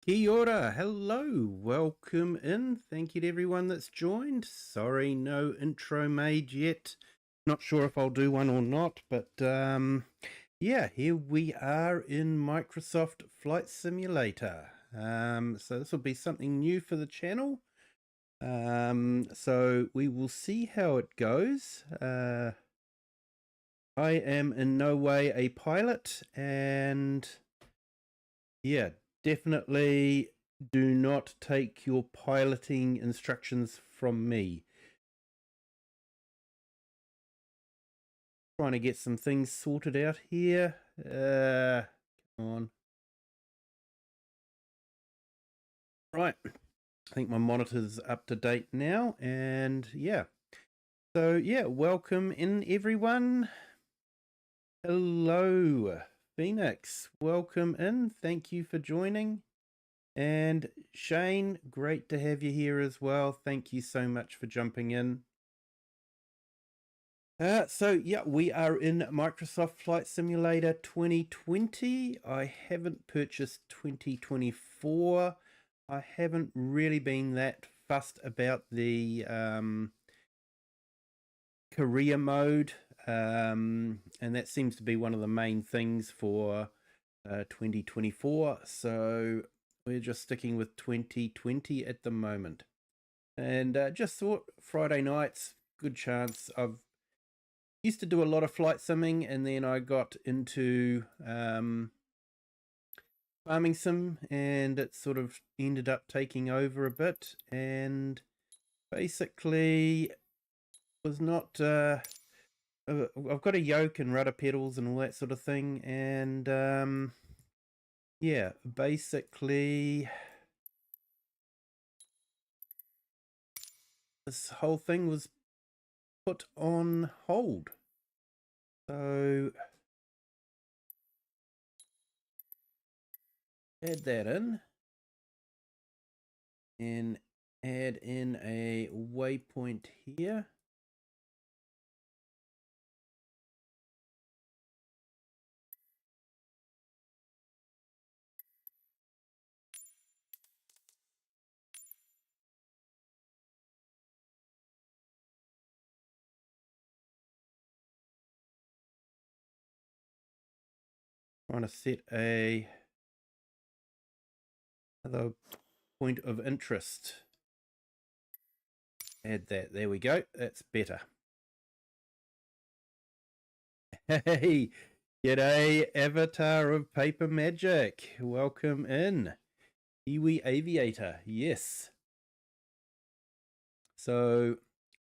Kia ora, hello, welcome in. Thank you to everyone that's joined. Sorry, no intro made yet. Not sure if I'll do one or not, but yeah, here we are in Microsoft Flight Simulator. So this will be something new for the channel. So we will see how it goes. I am in no way a pilot, and yeah, definitely do not take your piloting instructions from me. Trying to get some things sorted out here. Come on. Right. I think my monitor's up to date now, and yeah. So yeah, welcome in everyone. Hello, Phoenix. Welcome in. Thank you for joining. And Shane, great to have you here as well. Thank you so much for jumping in. So yeah, we are in Microsoft Flight Simulator 2020. I haven't purchased 2024. I haven't really been that fussed about the career mode, and that seems to be one of the main things for 2024. So we're just sticking with 2020 at the moment. And just thought Friday nights, good chance. I've used to do a lot of flight simming, and then I got into farming sim, and it sort of ended up taking over a bit, and basically was not I've got a yoke and rudder pedals and all that sort of thing, and yeah, basically this whole thing was put on hold. So add that in and add in a waypoint here. Trying to set another point of interest. Add that. There we go. That's better. Hey, g'day, Avatar of Paper Magic. Welcome in. Kiwi Aviator. Yes. So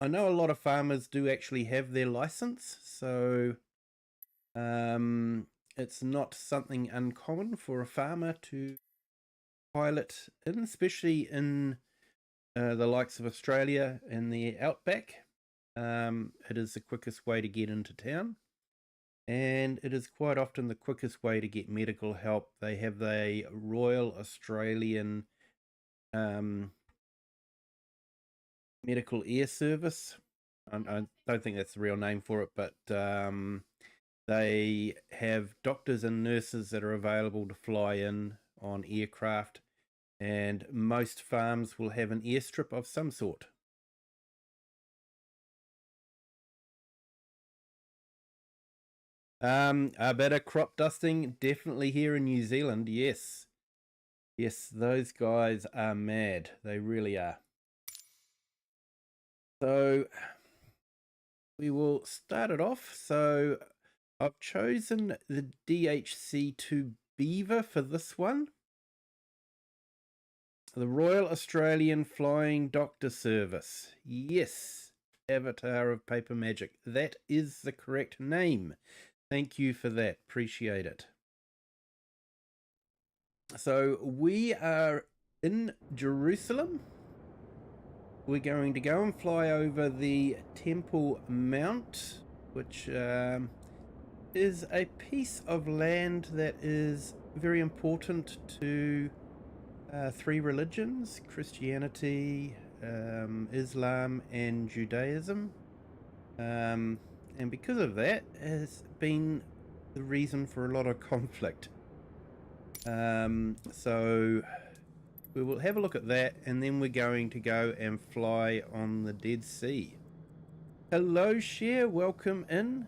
I know a lot of farmers do actually have their license, so it's not something uncommon for a farmer to pilot in, especially in the likes of Australia and the outback. It is the quickest way to get into town, and it is quite often the quickest way to get medical help. They have the Royal Australian Medical Air Service. I don't think that's the real name for it, but they have doctors and nurses that are available to fly in on aircraft, and most farms will have an airstrip of some sort. A bit of crop dusting, definitely here in New Zealand, yes. Yes, those guys are mad. They really are. So we will start it off. So I've chosen the DHC2 Beaver for this one. The Royal Australian Flying Doctor Service. Yes, Avatar of Paper Magic. That is the correct name. Thank you for that. Appreciate it. So we are in Jerusalem. We're going to go and fly over the Temple Mount, which is a piece of land that is very important to three religions: Christianity, Islam, and Judaism. And because of that, has been the reason for a lot of conflict. So we will have a look at that, and then we're going to go and fly on the Dead Sea. Hello, Cher, welcome in.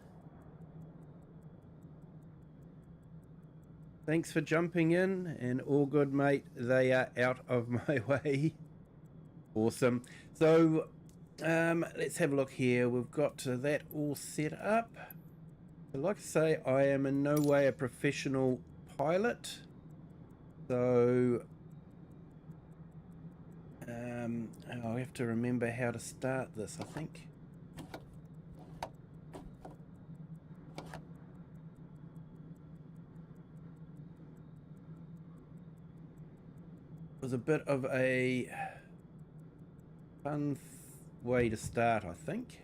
Thanks for jumping in, and all good, mate. They are out of my way. Awesome. So let's have a look here. We've got that all set up. I'd like to say I am in no way a professional pilot, so I'll have to remember how to start this, I think. It was a bit of a fun way to start, I think.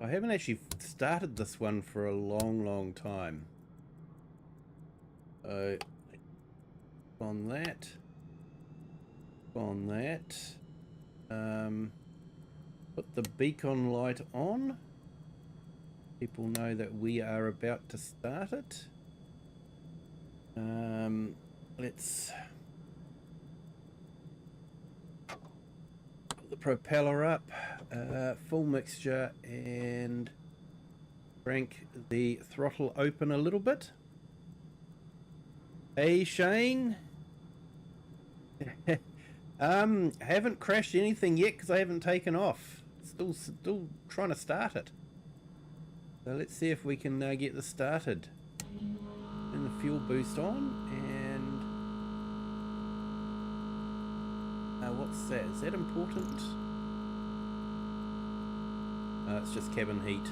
I haven't actually started this one for a long time. So on that, put the beacon light on. People know that we are about to start it. Let's put the propeller up, full mixture, and crank the throttle open a little bit. Hey Shane. Haven't crashed anything yet because I haven't taken off. Still trying to start it. So let's see if we can get this started. Turn the fuel boost on, and what's that? Is that important? It's just cabin heat.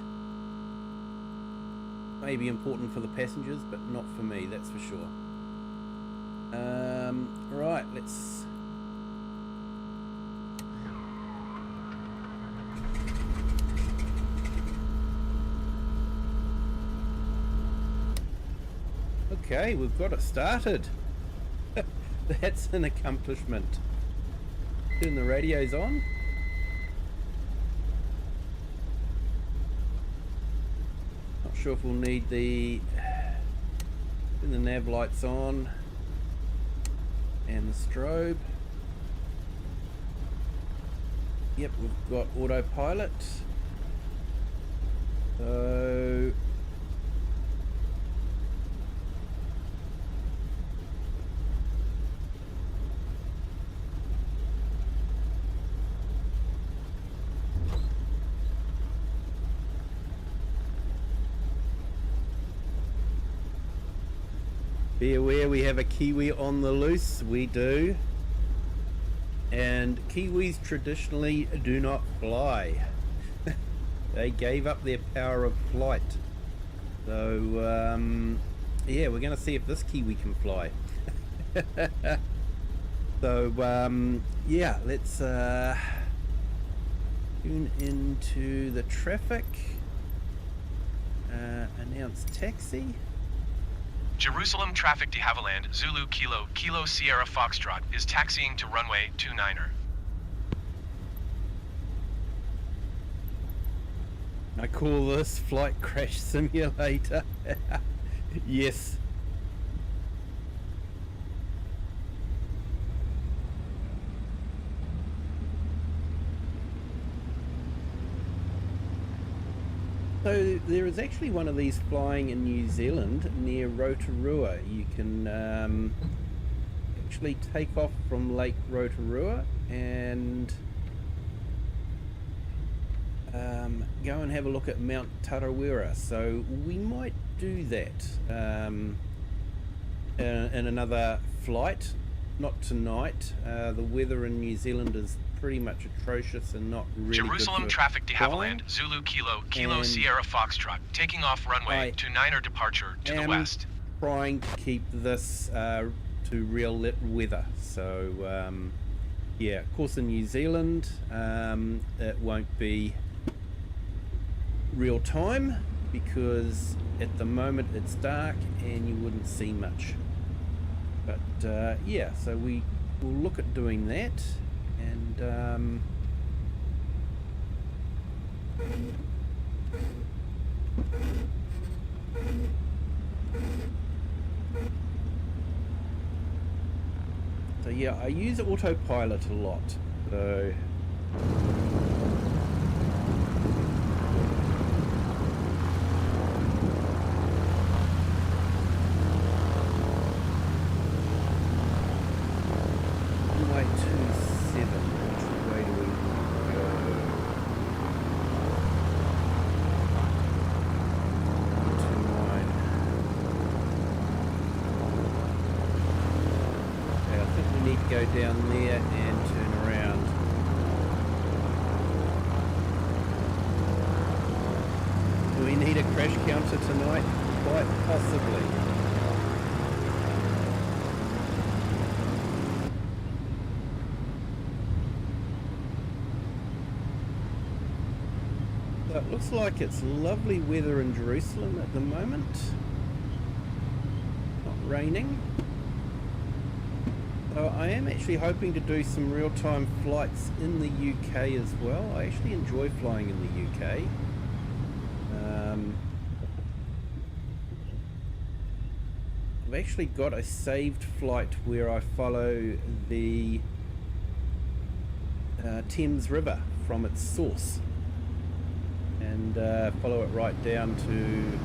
Maybe important for the passengers, but not for me, that's for sure. Right, let's... Okay, we've got it started. That's an accomplishment. Turn the radios on. Not sure if we'll need the... Turn the nav lights on. And the strobe. Yep, we've got autopilot. So... Be aware we have a Kiwi on the loose, we do. And Kiwis traditionally do not fly. They gave up their power of flight. So, yeah, we're going to see if this Kiwi can fly. So, yeah, let's tune into the traffic. Announce taxi. Jerusalem traffic de Havilland, Zulu Kilo Sierra Foxtrot is taxiing to runway 29er. I call this flight crash simulator. Yes. So there is actually one of these flying in New Zealand near Rotorua. You can actually take off from Lake Rotorua and go and have a look at Mount Tarawera. So we might do that in another flight. Not tonight. The weather in New Zealand is pretty much atrocious and not really Jerusalem good for traffic de flying. Havilland, Zulu Kilo Sierra Foxtrot, taking off runway 29er departure to the west. Trying to keep this to real lit weather. So yeah, of course in New Zealand it won't be real time, because at the moment it's dark and you wouldn't see much. But yeah, so we will look at doing that, and so yeah, I use autopilot a lot, so go down there and turn around. Do we need a crash counter tonight? Quite possibly. So it looks like it's lovely weather in Jerusalem at the moment. Not raining. I am actually hoping to do some real-time flights in the UK as well. I actually enjoy flying in the UK. I've actually got a saved flight where I follow the Thames River from its source and follow it right down to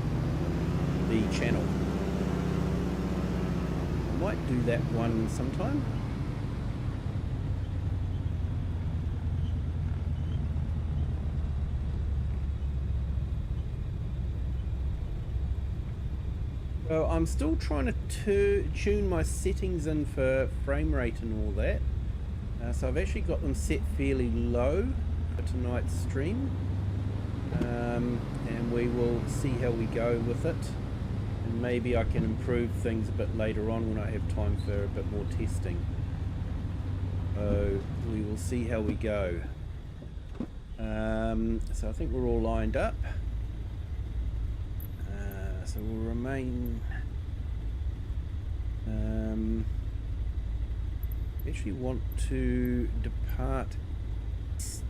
the channel. Might do that one sometime. So I'm still trying to tune my settings in for frame rate and all that. So I've actually got them set fairly low for tonight's stream, and we will see how we go with it. And maybe I can improve things a bit later on when I have time for a bit more testing. So we will see how we go. So I think we're all lined up. So we'll remain. Actually want to depart east,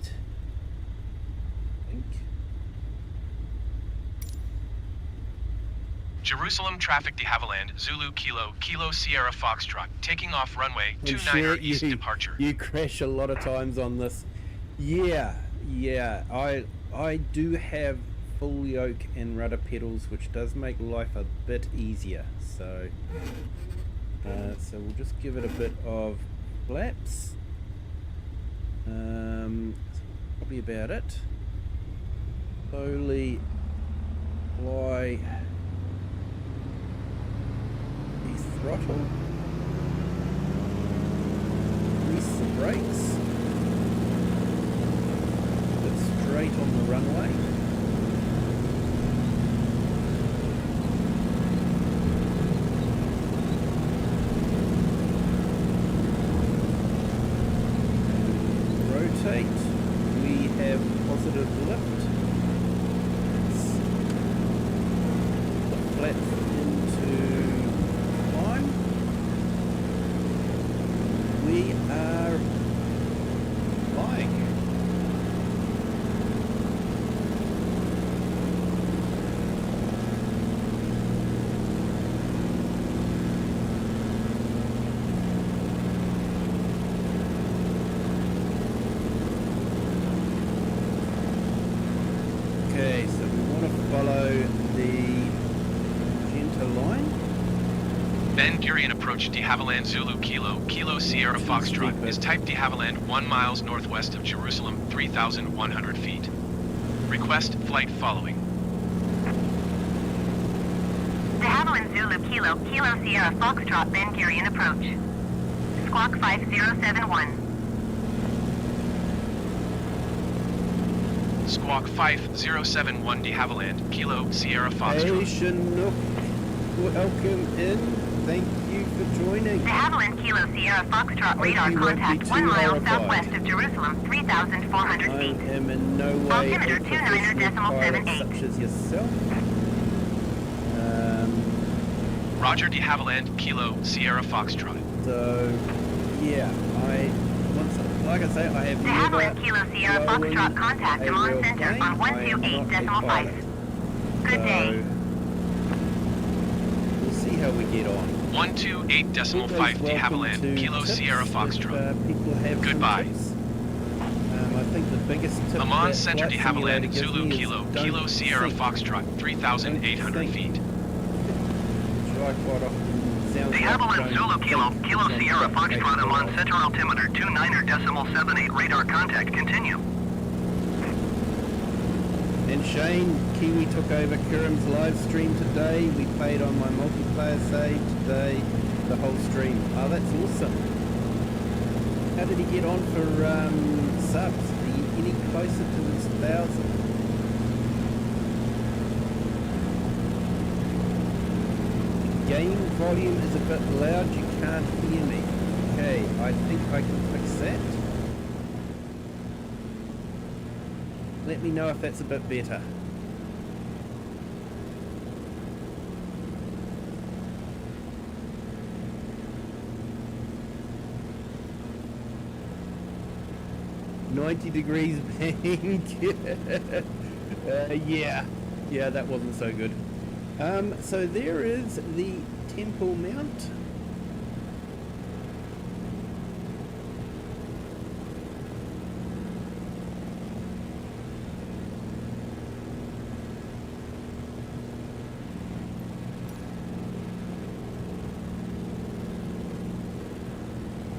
I think. Jerusalem traffic de Havilland, Zulu Kilo, Kilo Sierra Foxtrot, taking off runway 29er east departure. You crash a lot of times on this. Yeah, I do have full yoke and rudder pedals, which does make life a bit easier. So, so we'll just give it a bit of flaps. Probably about it. Slowly fly. Throttle, release the brakes, put straight on the runway, rotate. We have positive lift. The flaps into climb. We are flying. Okay, so we want to follow the magenta line. Ben Gurion approach de Havilland Zulu Kilo, Kilo Sierra Foxtrot is type de Havilland 1 miles northwest of Jerusalem, 3,100 feet. Request flight following. De Havilland Zulu Kilo, Kilo Sierra Foxtrot, Ben Gurion approach. Squawk 5071. Squawk 5071 de Havilland, Kilo Sierra Foxtrot. Hey, Chinook, welcome in. Thank you for joining. De Havilland Kilo Sierra Foxtrot radar you won't be contact too 1 mile horrified. southwest of Jerusalem, 3,400 I feet. am in no way Altimeter a professional pilot 29.78. such as yourself. Roger de Havilland, Kilo, Sierra Foxtrot. So, yeah, like I say, I have De never Havilland Kilo Sierra flown Foxtrot contact a Amman real Center plane. on I am not a 128.5. pilot. Good day. We'll see how we get on. 128.5 de Havilland, Kilo, Sierra Foxtrot. People have Goodbye. Some tips. I think the biggest tip Amman that Center de Flight Simulator Havilland, gives Zulu me is Kilo, don't Kilo Sierra think. Foxtrot, 3,800 feet. Which I quite often sounds De like Havilland don't Zulu Kilo, think Kilo I'm Sierra quite Foxtrot capable Amman of. Center altimeter 29.78 radar contact. Continue. And Shane, Kiwi took over Kiram's live stream today. We played on my multiplayer save today, the whole stream. Oh, that's awesome. How did he get on for subs? Are you any closer to his 1,000? Game volume is a bit loud, you can't hear me. Okay, I think I can fix that. Let me know if that's a bit better. $90 bank. Yeah, that wasn't so good. So there is the temple mount.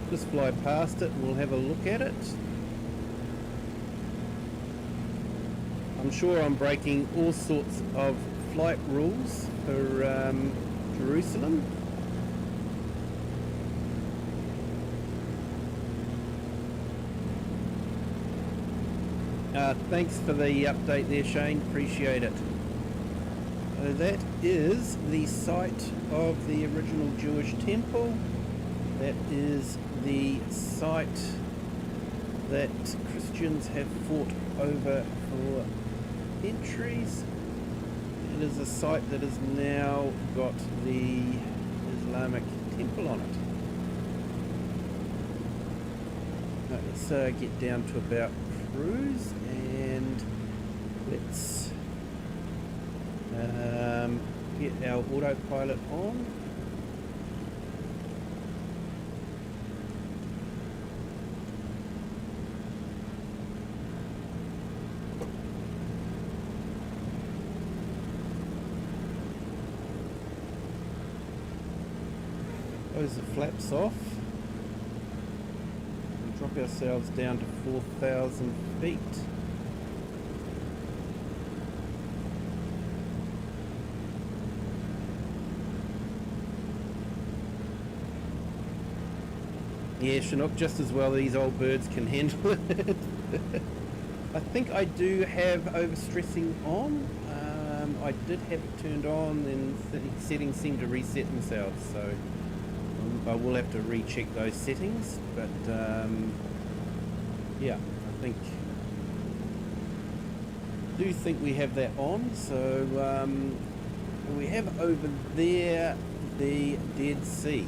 Just fly past it and we'll have a look at it. I'm sure I'm breaking all sorts of flight rules for Jerusalem. Thanks for the update there, Shane. Appreciate it. So that is the site of the original Jewish temple. That is the site that Christians have fought over for centuries. It is a site that has now got the Islamic temple on it. Now let's get down to about cruise and let's get our autopilot on. Close the flaps off and drop ourselves down to 4,000 feet. Yeah, Chinook, just as well these old birds can handle it. I think I do have overstressing on. I did have it turned on and the settings seem to reset themselves, so I will have to recheck those settings, but yeah, I do think we have that on. So we have over there the Dead Sea.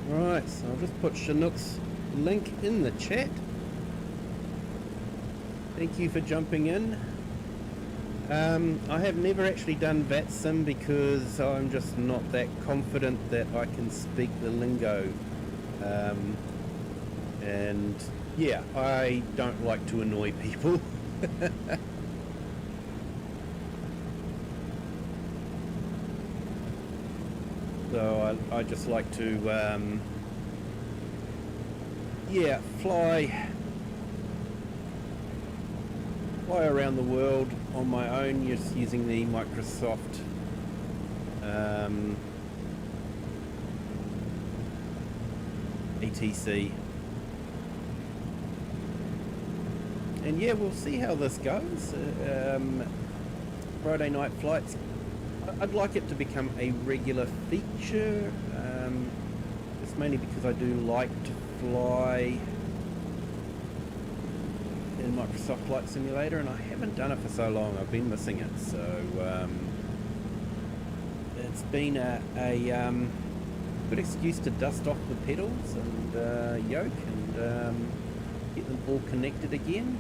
Right, so I'll just put Chinook's link in the chat. Thank you for jumping in. I have never actually done VATSIM because I'm just not that confident that I can speak the lingo And yeah, I don't like to annoy people. So I just like to yeah, fly around the world on my own, just using the Microsoft ATC. And yeah, we'll see how this goes. Friday night flights, I'd like it to become a regular feature, just mainly because I do like to fly in Microsoft Flight Simulator, and I haven't done it for so long. I've been missing it, so it's been a good excuse to dust off the pedals and yoke and get them all connected again.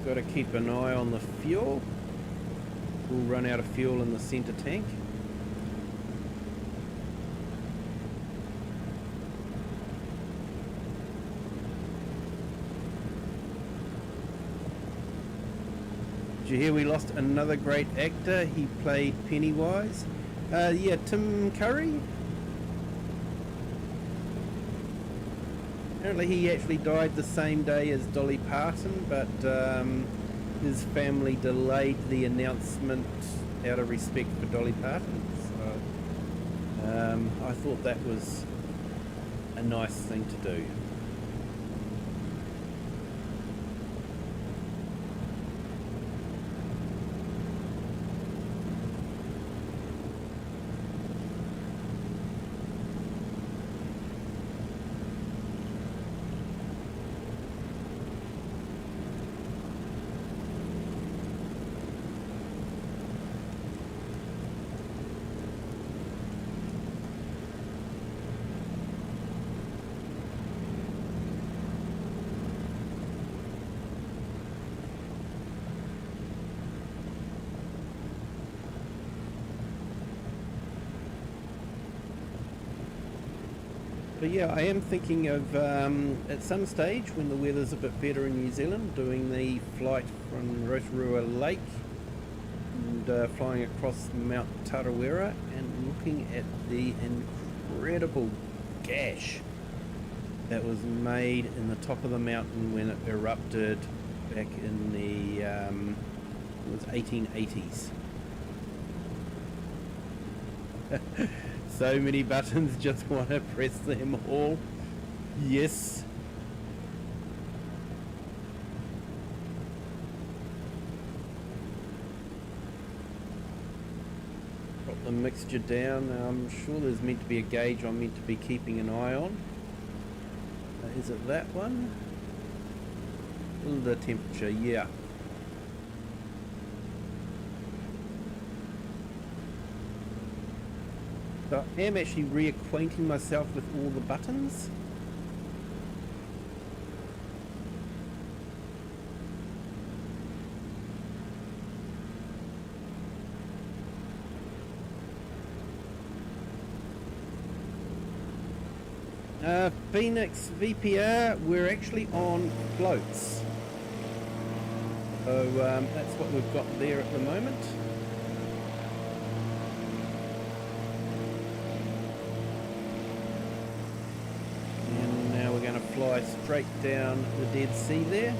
Got to keep an eye on the fuel. We'll run out of fuel in the center tank. Did you hear we lost another great actor? He played Pennywise. Yeah, Tim Curry. Apparently he actually died the same day as Dolly Parton, but his family delayed the announcement out of respect for Dolly Parton. So I thought that was a nice thing to do. But yeah, I am thinking of at some stage when the weather's a bit better in New Zealand, doing the flight from Rotorua Lake and flying across Mount Tarawera and looking at the incredible gash that was made in the top of the mountain when it erupted back in the it was 1880s. So many buttons, just want to press them all. Yes. Drop the mixture down. I'm sure there's meant to be a gauge I'm meant to be keeping an eye on. Is it that one? The temperature, yeah. So I am actually reacquainting myself with all the buttons. Phoenix VPR, we're actually on floats. So that's what we've got there at the moment. Fly straight down the Dead Sea there.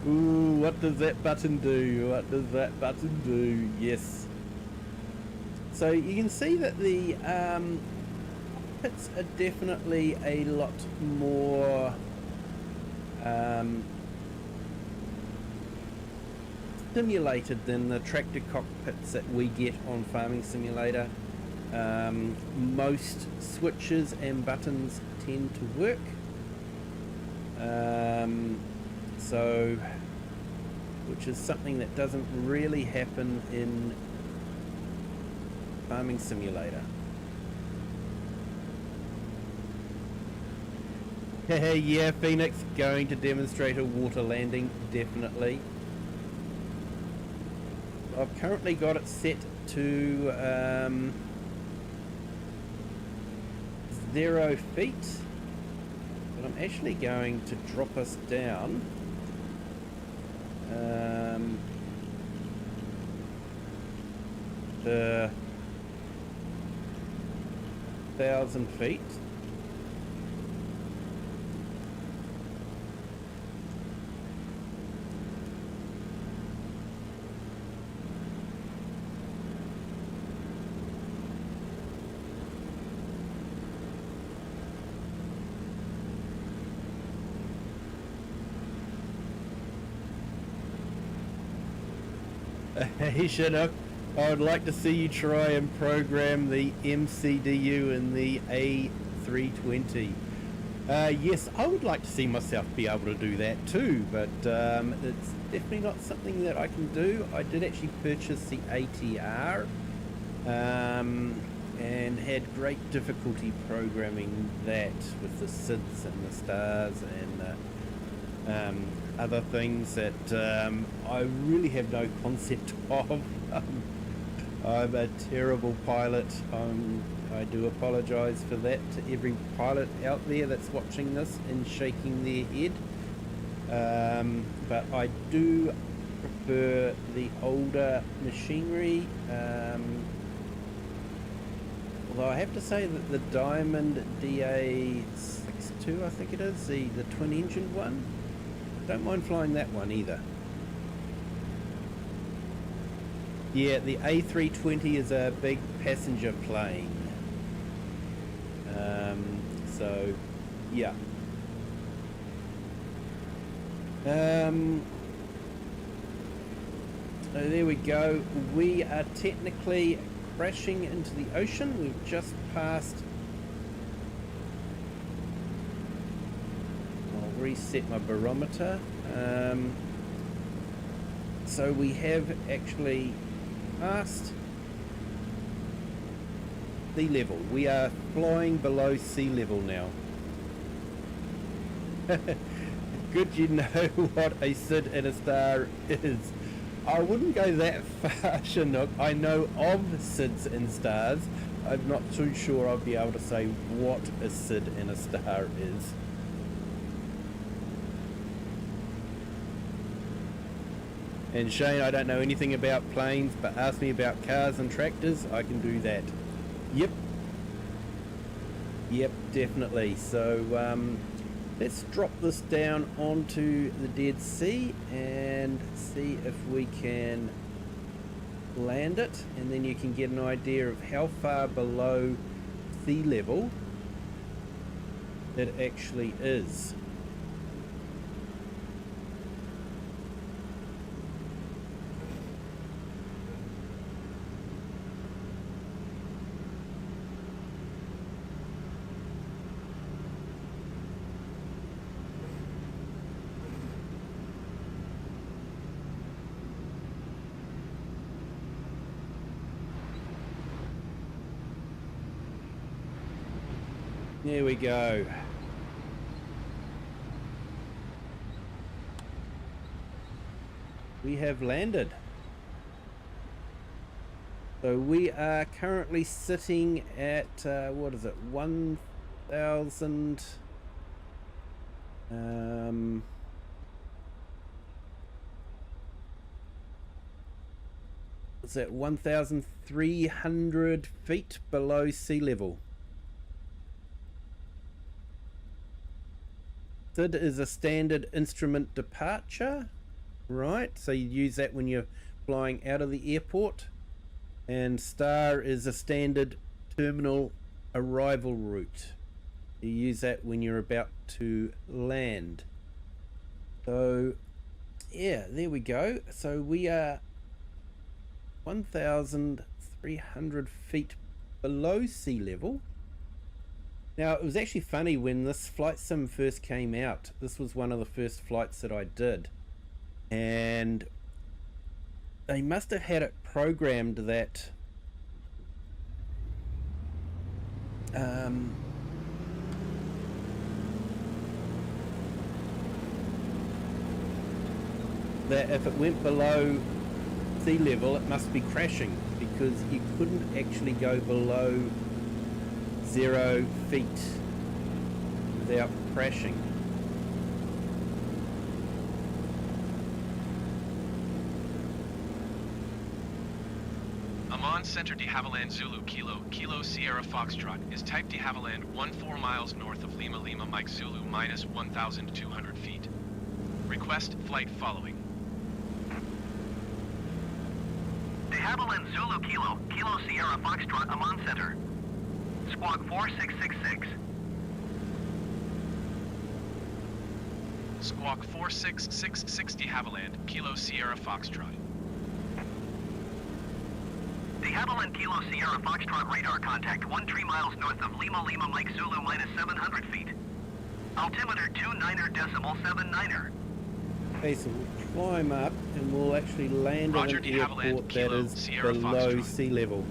Ooh, what does that button do? What does that button do? Yes. So you can see that the pits are definitely a lot more simulated than the tractor cockpits that we get on Farming Simulator. most switches and buttons tend to work. So, which is something that doesn't really happen in Farming Simulator. Yeah, Phoenix, going to demonstrate a water landing, definitely. I've currently got it set to 0 feet, but I'm actually going to drop us down to 1,000 feet. Hey Chinook, I would like to see you try and program the MCDU in the A320. Yes, I would like to see myself be able to do that too, but it's definitely not something that I can do. I did actually purchase the ATR and had great difficulty programming that with the SIDS and the stars and other things that I really have no concept of. I'm a terrible pilot. I do apologise for that to every pilot out there that's watching this and shaking their head. But I do prefer the older machinery. Although I have to say that the Diamond DA62, I think it is, the twin engine one, don't mind flying that one either. Yeah, the A320 is a big passenger plane. So, yeah. So there we go. We are technically crashing into the ocean. We've just passed. I'll reset my barometer. So we have actually passed sea level. We are flying below sea level now. Good, you know what a SID and a star is. I wouldn't go that far, Chinook. I know of SIDs and stars. I'm not too sure I'll be able to say what a SID and a star is. And Shane, I don't know anything about planes, but ask me about cars and tractors, I can do that. Yep. Yep, definitely. So, let's drop this down onto the Dead Sea and see if we can land it, and then you can get an idea of how far below sea level it actually is. There we go. We have landed. So we are currently sitting at, what is it, 1,000... What's that, 1,300 feet below sea level. SID is a standard instrument departure, right? So you use that when you're flying out of the airport. And STAR is a standard terminal arrival route. You use that when you're about to land. So, yeah, there we go. So we are 1,300 feet below sea level. Now, it was actually funny when this flight sim first came out. This was one of the first flights that I did. And they must have had it programmed that that if it went below sea level, it must be crashing, because you couldn't actually go below 0 feet without crashing. Amman Center de Havilland Zulu Kilo, Kilo Sierra Foxtrot is type de Havilland 14 miles north of Lima Lima Mike Zulu minus 1,200 feet. Request flight following. De Havilland Zulu Kilo, Kilo Sierra Foxtrot, Amman Center. Squawk 4666. Squawk 4666 de Havilland, Kilo Sierra Foxtrot. De Havilland Kilo Sierra Foxtrot radar contact 13 miles north of Lima Lima Mike Zulu minus 700 feet. Altimeter 29.79er. Okay, so we'll climb up and we'll actually land Roger, on an de Havilland, airport that Kilo, is Sierra below Foxtrot. sea level.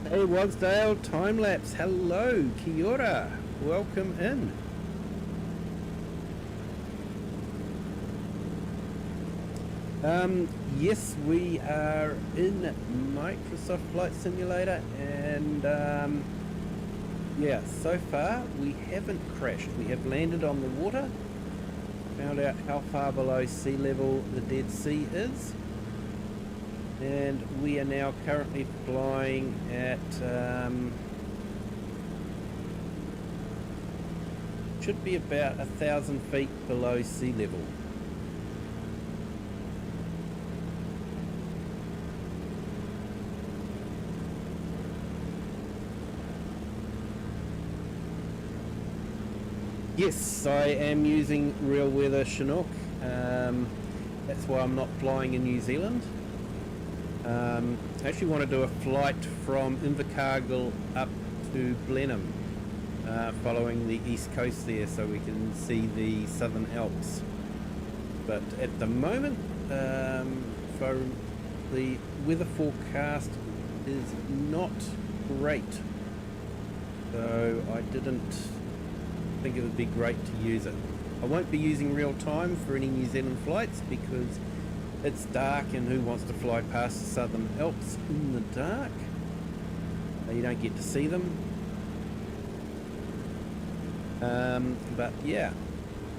Hey Wagsdale, time lapse, hello, kia ora, welcome in. Yes, we are in Microsoft Flight Simulator, and yeah, so far we haven't crashed. We have landed on the water, found out how far below sea level the Dead Sea is, and we are now currently flying at should be about 1,000 feet below sea level. Yes, I am using real weather Chinook. That's why I'm not flying in New Zealand. I actually want to do a flight from Invercargill up to Blenheim, following the east coast there, so we can see the Southern Alps. But at the moment, for the weather forecast is not great, so I didn't think it would be great to use it. I won't be using real time for any New Zealand flights because it's dark, and who wants to fly past the Southern Alps in the dark? You don't get to see them. But yeah.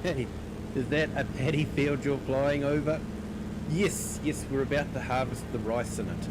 Hey, is that a paddy field you're flying over? Yes, yes, we're about to harvest the rice in it.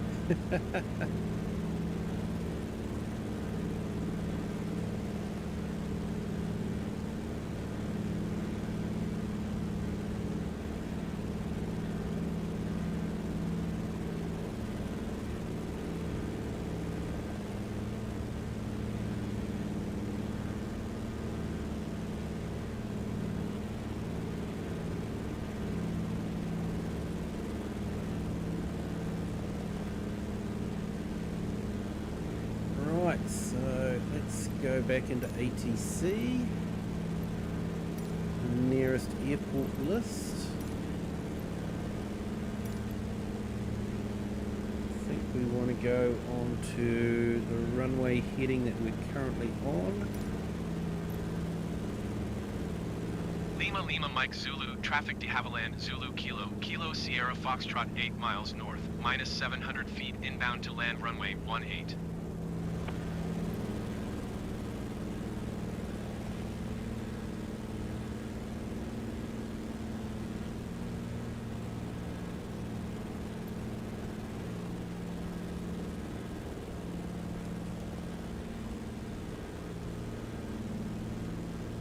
So let's go back into ATC, nearest airport list. I think we want to go on to the runway heading that we're currently on. Lima Lima Mike Zulu, traffic de Havilland Zulu Kilo, Kilo Sierra Foxtrot 8 miles north, minus 700 feet inbound to land runway 18.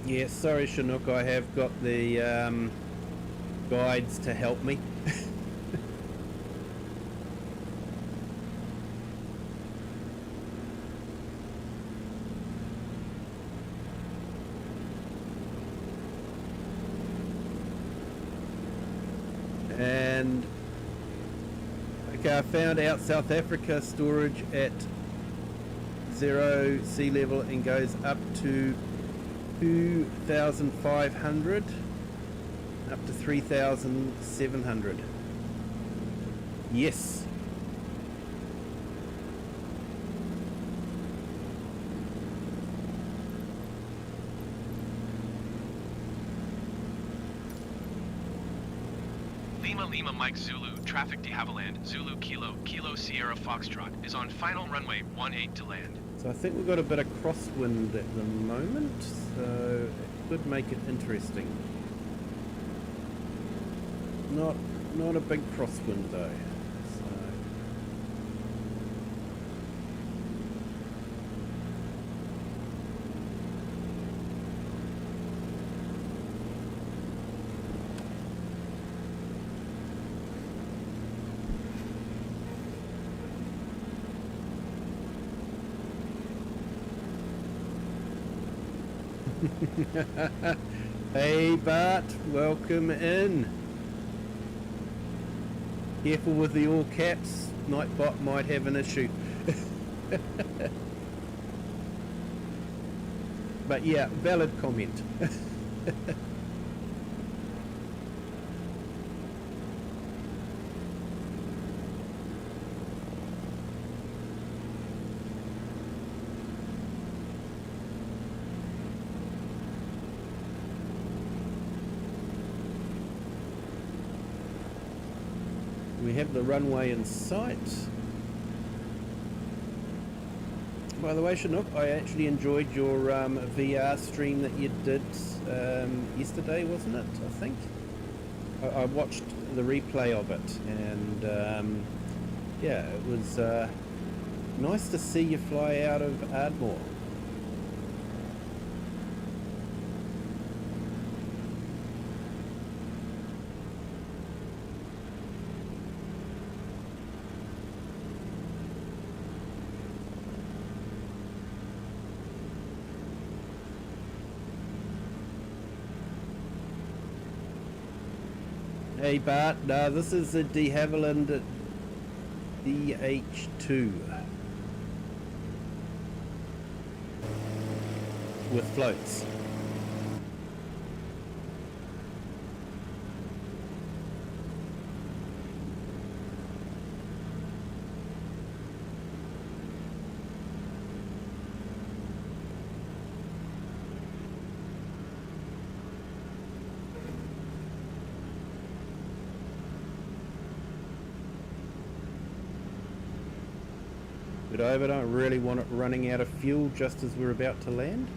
Yeah, sorry Chinook, I have got the guides to help me. And okay, I found out South Africa storage at 0 sea level and goes up to 2,500, up to 3,700. Yes. Lima Lima Mike Zulu, traffic de Havilland, Zulu Kilo, Kilo Sierra Foxtrot is on final runway 18 to land. So I think we've got a bit of crosswind at the moment, so it could make it interesting. Not a big crosswind though. Hey Bart, welcome in. Careful with the all caps, Nightbot might have an issue. But yeah, valid comment. We have the runway in sight. By the way, Chinook, I actually enjoyed your VR stream that you did yesterday, wasn't it? I think I watched the replay of it, and yeah, it was nice to see you fly out of Ardmore. Hey Bart, this is the de Havilland DH2 with floats. But I don't really want it running out of fuel just as we're about to land.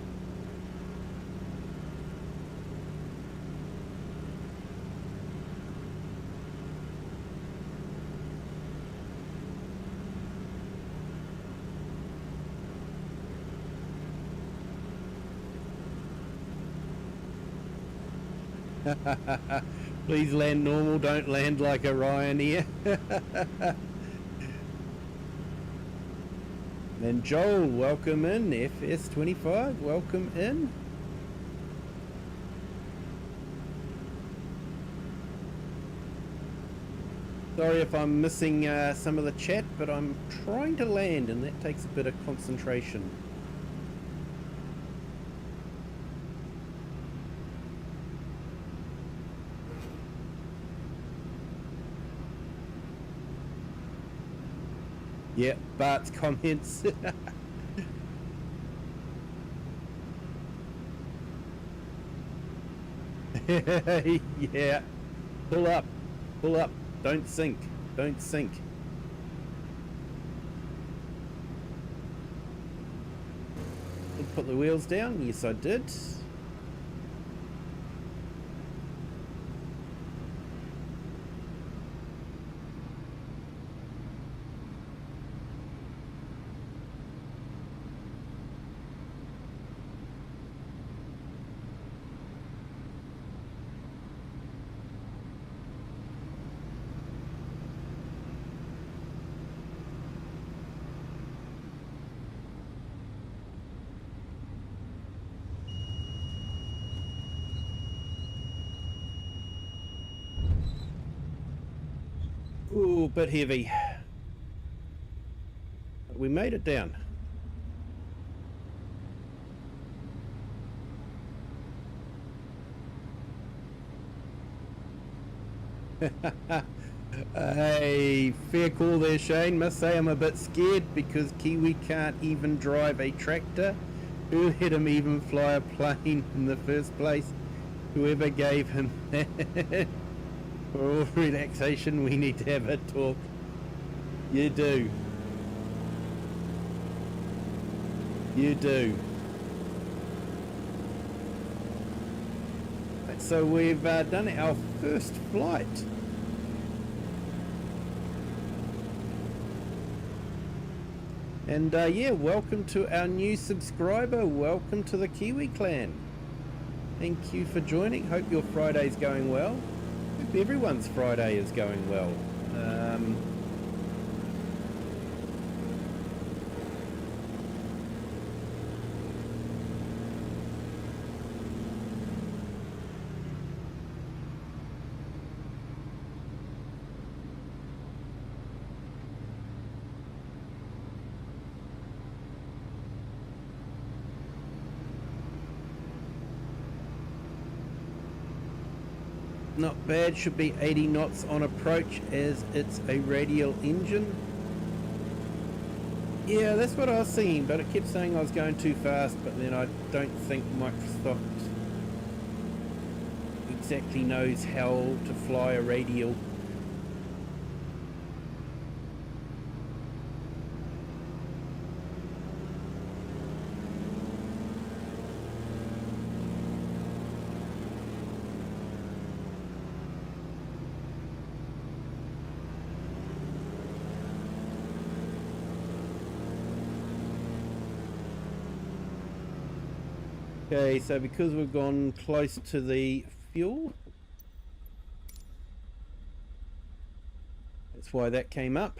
Please land normal, don't land like a Ryanair. And Joel, welcome in. FS25, welcome in. Sorry if I'm missing some of the chat, but I'm trying to land and that takes a bit of concentration. Yeah, Bart's comments. Yeah, pull up, don't sink, don't sink. Did put the wheels down? Yes, I did. Ooh, bit heavy. We made it down. Hey, fair call there, Shane. Must say I'm a bit scared because Kiwi can't even drive a tractor. Who let him even fly a plane in the first place? Whoever gave him that. For all relaxation, we need to have a talk. You do. You do. So we've done our first flight. And yeah, welcome to our new subscriber. Welcome to the Kiwi clan. Thank you for joining. Hope your Friday's going well. Hope everyone's Friday is going well. Not bad, should be 80 knots on approach as it's a radial engine. Yeah, that's what I was thinking, but it kept saying I was going too fast, but then I don't think Microsoft exactly knows how to fly a radial. Okay, so because we've gone close to the fuel, that's why that came up.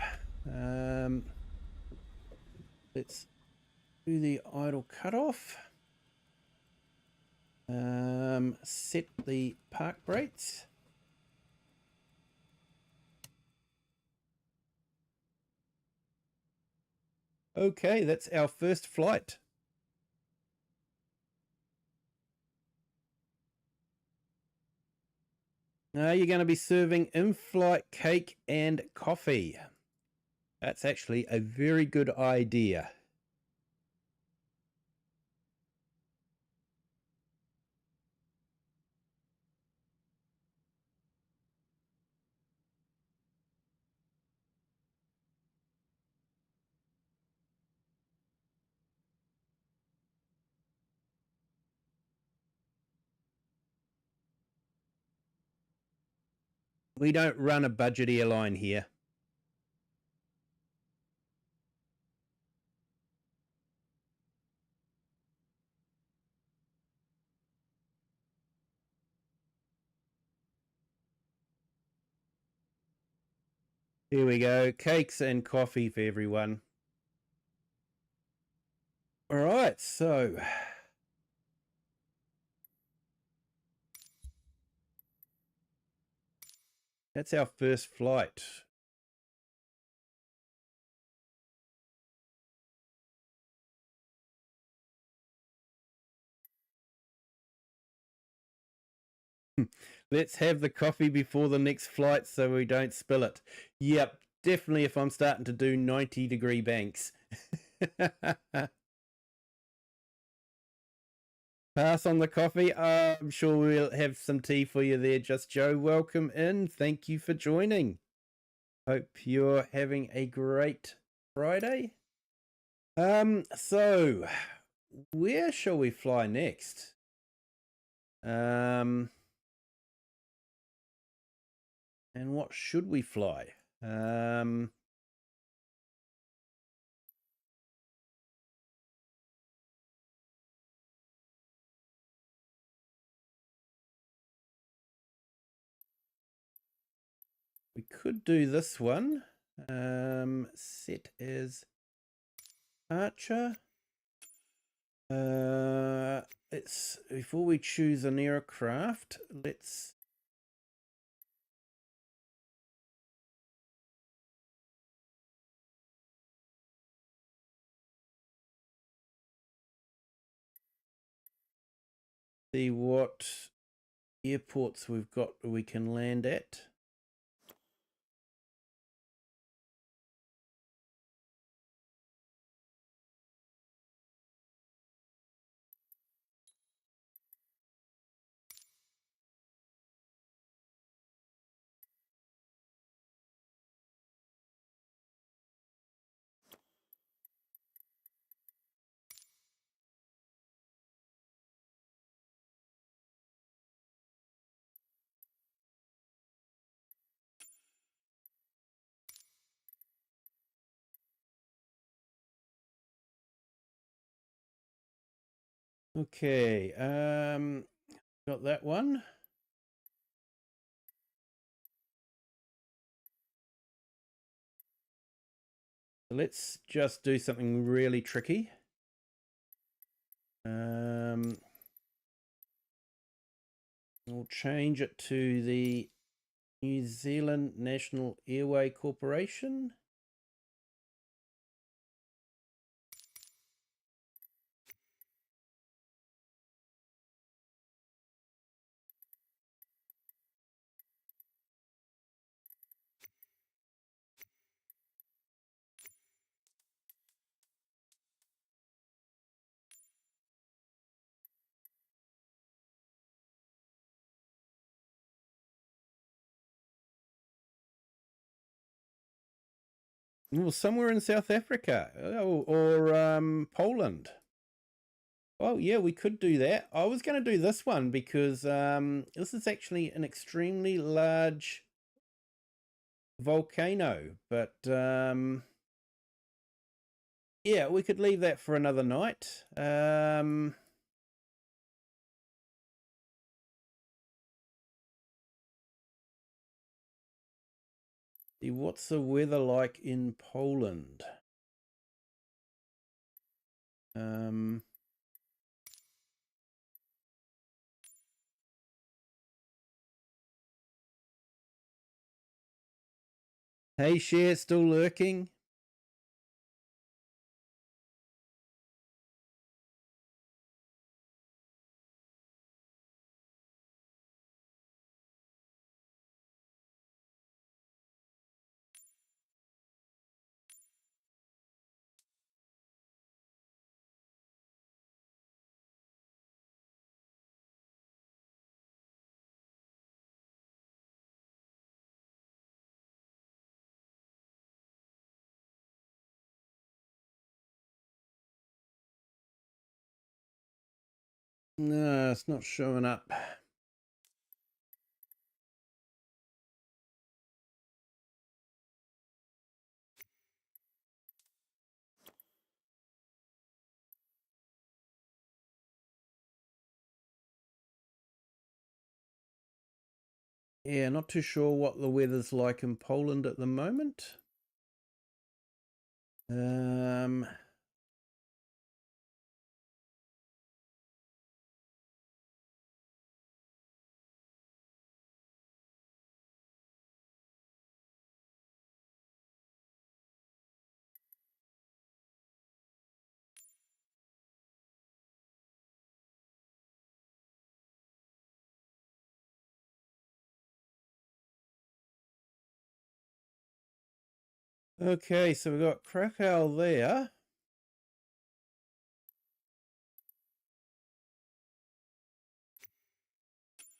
Let's do the idle cutoff. Set the park brakes. Okay, that's our first flight. Now you're going to be serving in-flight cake and coffee. That's actually a very good idea. We don't run a budget airline here. Here we go, cakes and coffee for everyone. All right, so that's our first flight. Let's have the coffee before the next flight so we don't spill it. Yep, definitely if I'm starting to do 90-degree banks. Pass on the coffee. I'm sure we'll have some tea for you there, Just Joe. Welcome in. Thank you for joining. Hope you're having a great Friday. So where shall we fly next? And what should we fly? We could do this one. Set as Archer. It's before we choose an aircraft, let's see what airports we've got we can land at. Okay, got that one. Let's just do something really tricky. We'll change it to the New Zealand National Airway Corporation. Well, somewhere in South Africa or Poland. Oh, yeah, we could do that. I was going to do this one because this is actually an extremely large volcano. But yeah, we could leave that for another night. What's the weather like in Poland? Hey, Cher, still lurking? No, it's not showing up. Yeah, not too sure what the weather's like in Poland at the moment. Okay, so we've got Krakow there.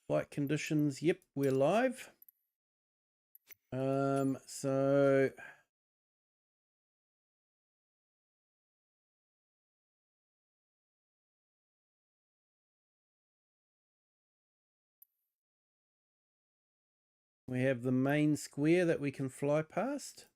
Flight conditions, yep, we're live. So we have the main square that we can fly past.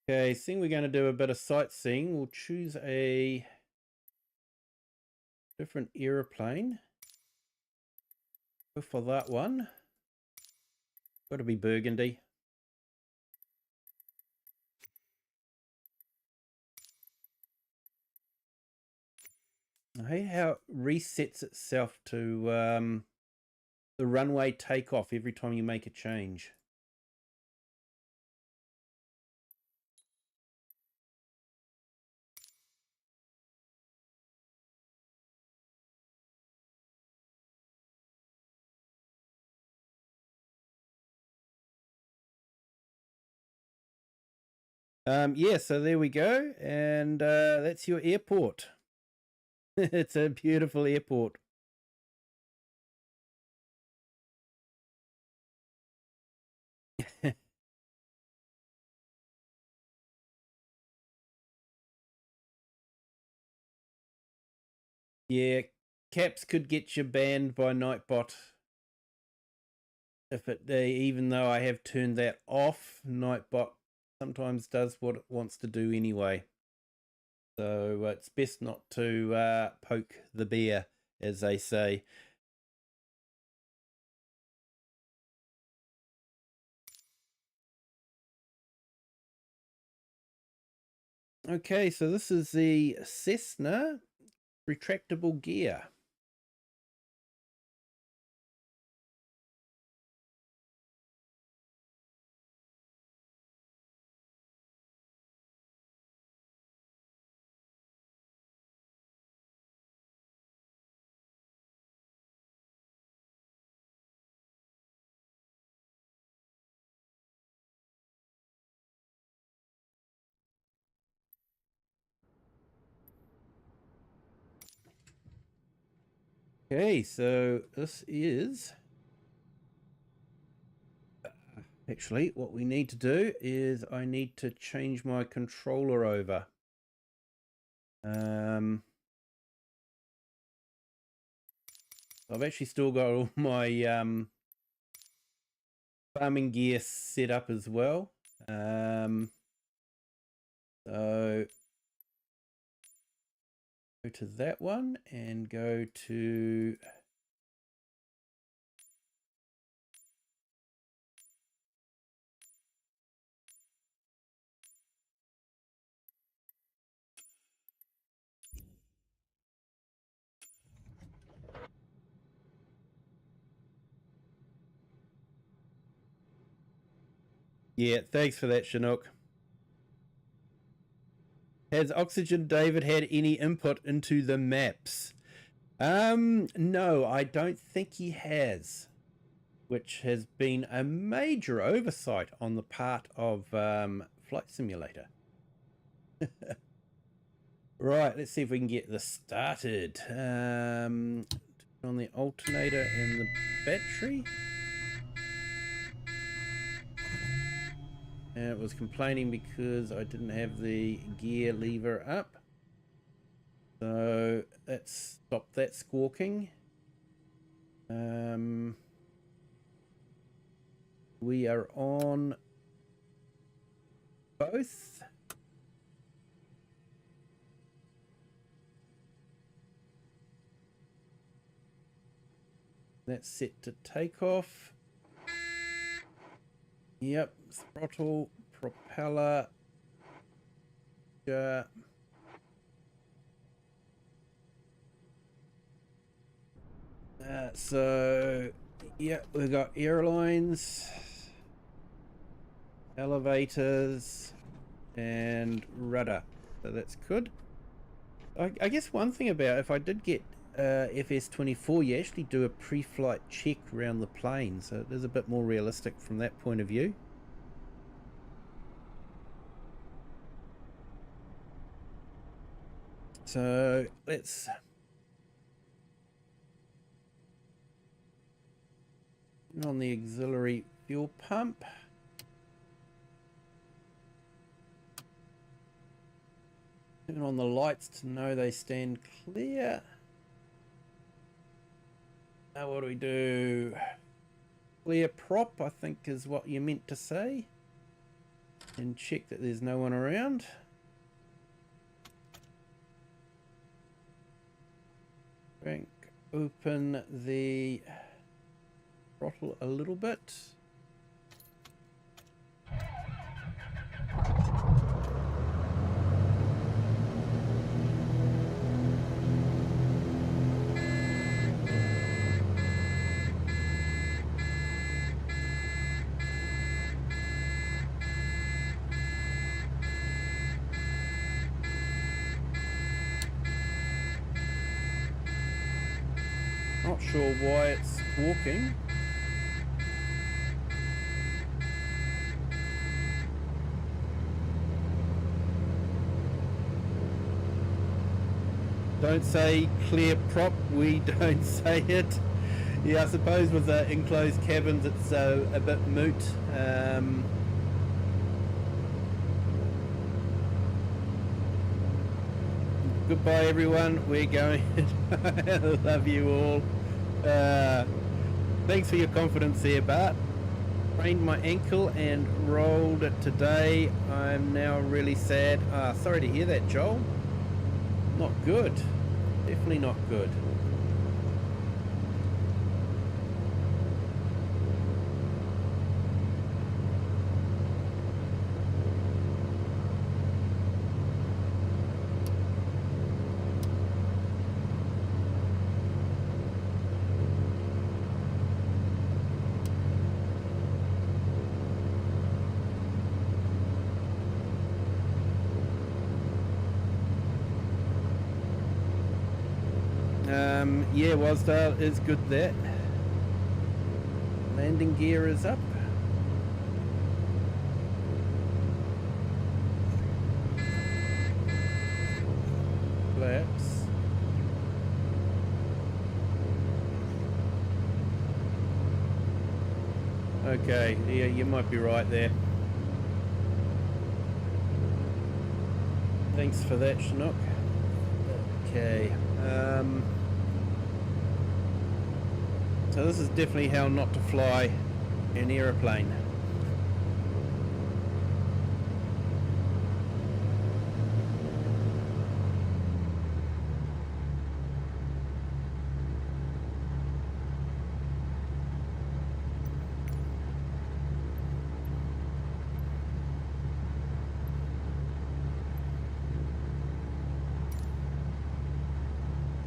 Okay, seeing we're going to do a bit of sightseeing, we'll choose a different aeroplane. Go for that one. Got to be burgundy. I hate how it resets itself to the runway takeoff every time you make a change. Yeah, so there we go, and that's your airport. It's a beautiful airport. Yeah, caps could get you banned by Nightbot. If even though I have turned that off, Nightbot sometimes does what it wants to do anyway. So it's best not to poke the bear, as they say. Okay, so this is the Cessna retractable gear. Okay, so this is actually what we need to do is I need to change my controller over. I've actually still got all my farming gear set up as well. So go to that one and go to yeah, thanks for that, Chinook. Has Oxygen David had any input into the maps? No, I don't think he has, which has been a major oversight on the part of Flight Simulator. Right, let's see if we can get this started. On the alternator and the battery. And it was complaining because I didn't have the gear lever up. So let's stop that squawking. We are on both. That's set to takeoff. Yep, throttle, propeller. So, yeah, we've got airlines, elevators, and rudder. So that's good. I guess one thing about if I did get FS24, you actually do a pre-flight check around the plane, so it is a bit more realistic from that point of view. So let's turn on the auxiliary fuel pump. Turn on the lights to know they stand clear. Now what do we do? Clear prop, I think is what you meant to say. And check that there's no one around. Crank open the throttle a little bit. Not sure why it's walking. Don't say clear prop, we don't say it. Yeah, I suppose with the enclosed cabins it's a bit moot. Goodbye everyone, we're going. I love you all. Thanks for your confidence there, Bart. Sprained my ankle and rolled it today. I'm now really sad. Sorry to hear that, Joel. Not good. Definitely not good. Yeah, Wasdale is good that. Landing gear is up. Flaps. Okay, yeah, you might be right there. Thanks for that, Chinook. Okay. So this is definitely how not to fly an aeroplane.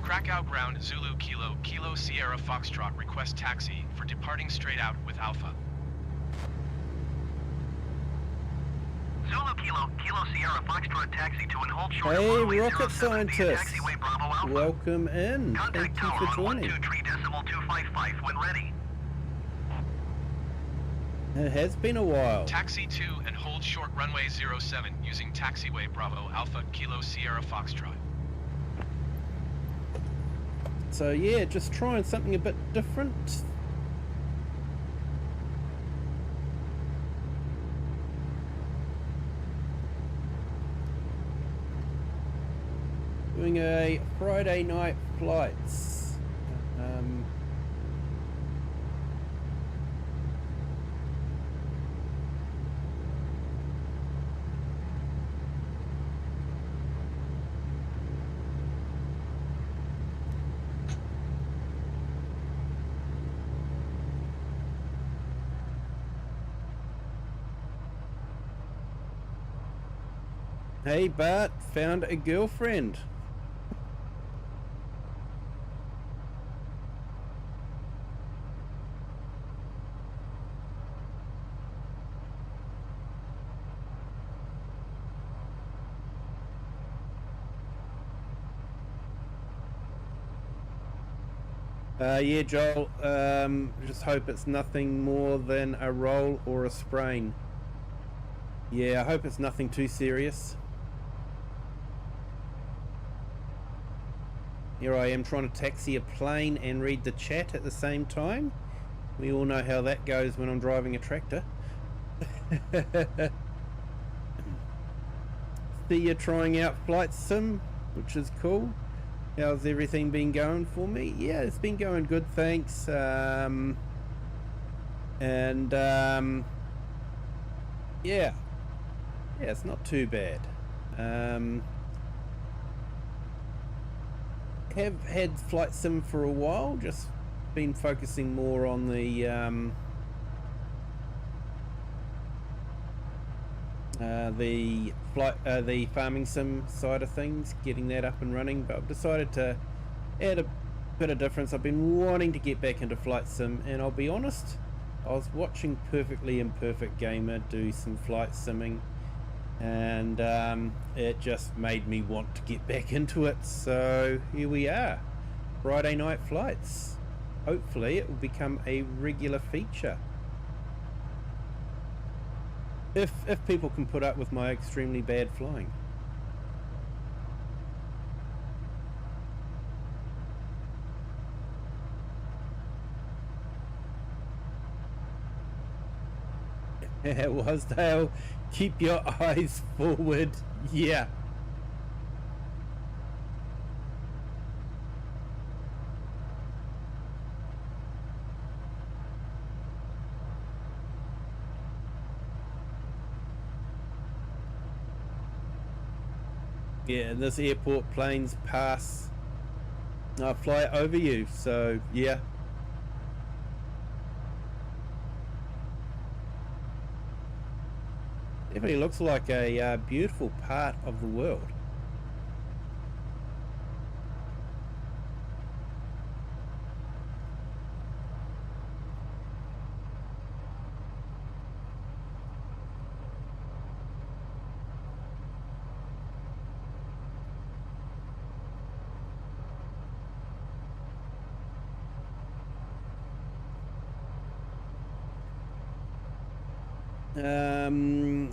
Krakow ground Zulu Kilo, Kilo Sierra Foxtrot request taxi for departing straight out with Alpha. Zulu Kilo, Kilo Sierra Foxtrot taxi to and hold short. Hey, rocket scientist! Taxiway Bravo Alpha. Welcome in. Contact Thank you tower for on joining. 123.255 when ready. It has been a while. Taxi to and hold short runway 07 using taxiway Bravo Alpha Kilo Sierra Foxtrot. So yeah, just trying something a bit different. Doing a Friday night flights. Hey Bart, found a girlfriend. Yeah, Joel, just hope it's nothing more than a roll or a sprain. Yeah, I hope it's nothing too serious. Here I am trying to taxi a plane and read the chat at the same time. We all know how that goes when I'm driving a tractor. See you trying out Flight Sim, which is cool. How's everything been going for me? Yeah, it's been going good, thanks. Yeah, it's not too bad. Have had Flight Sim for a while, just been focusing more on the farming sim side of things, getting that up and running, but I've decided to add a bit of difference. I've been wanting to get back into Flight Sim, and I'll be honest, I was watching Perfectly Imperfect Gamer do some flight simming, and it just made me want to get back into it. So here we are, Friday night flights. Hopefully it will become a regular feature, if people can put up with my extremely bad flying. Wasdale, keep your eyes forward. Yeah. Yeah, and this airport planes pass, fly over you, so yeah. Definitely looks like a beautiful part of the world.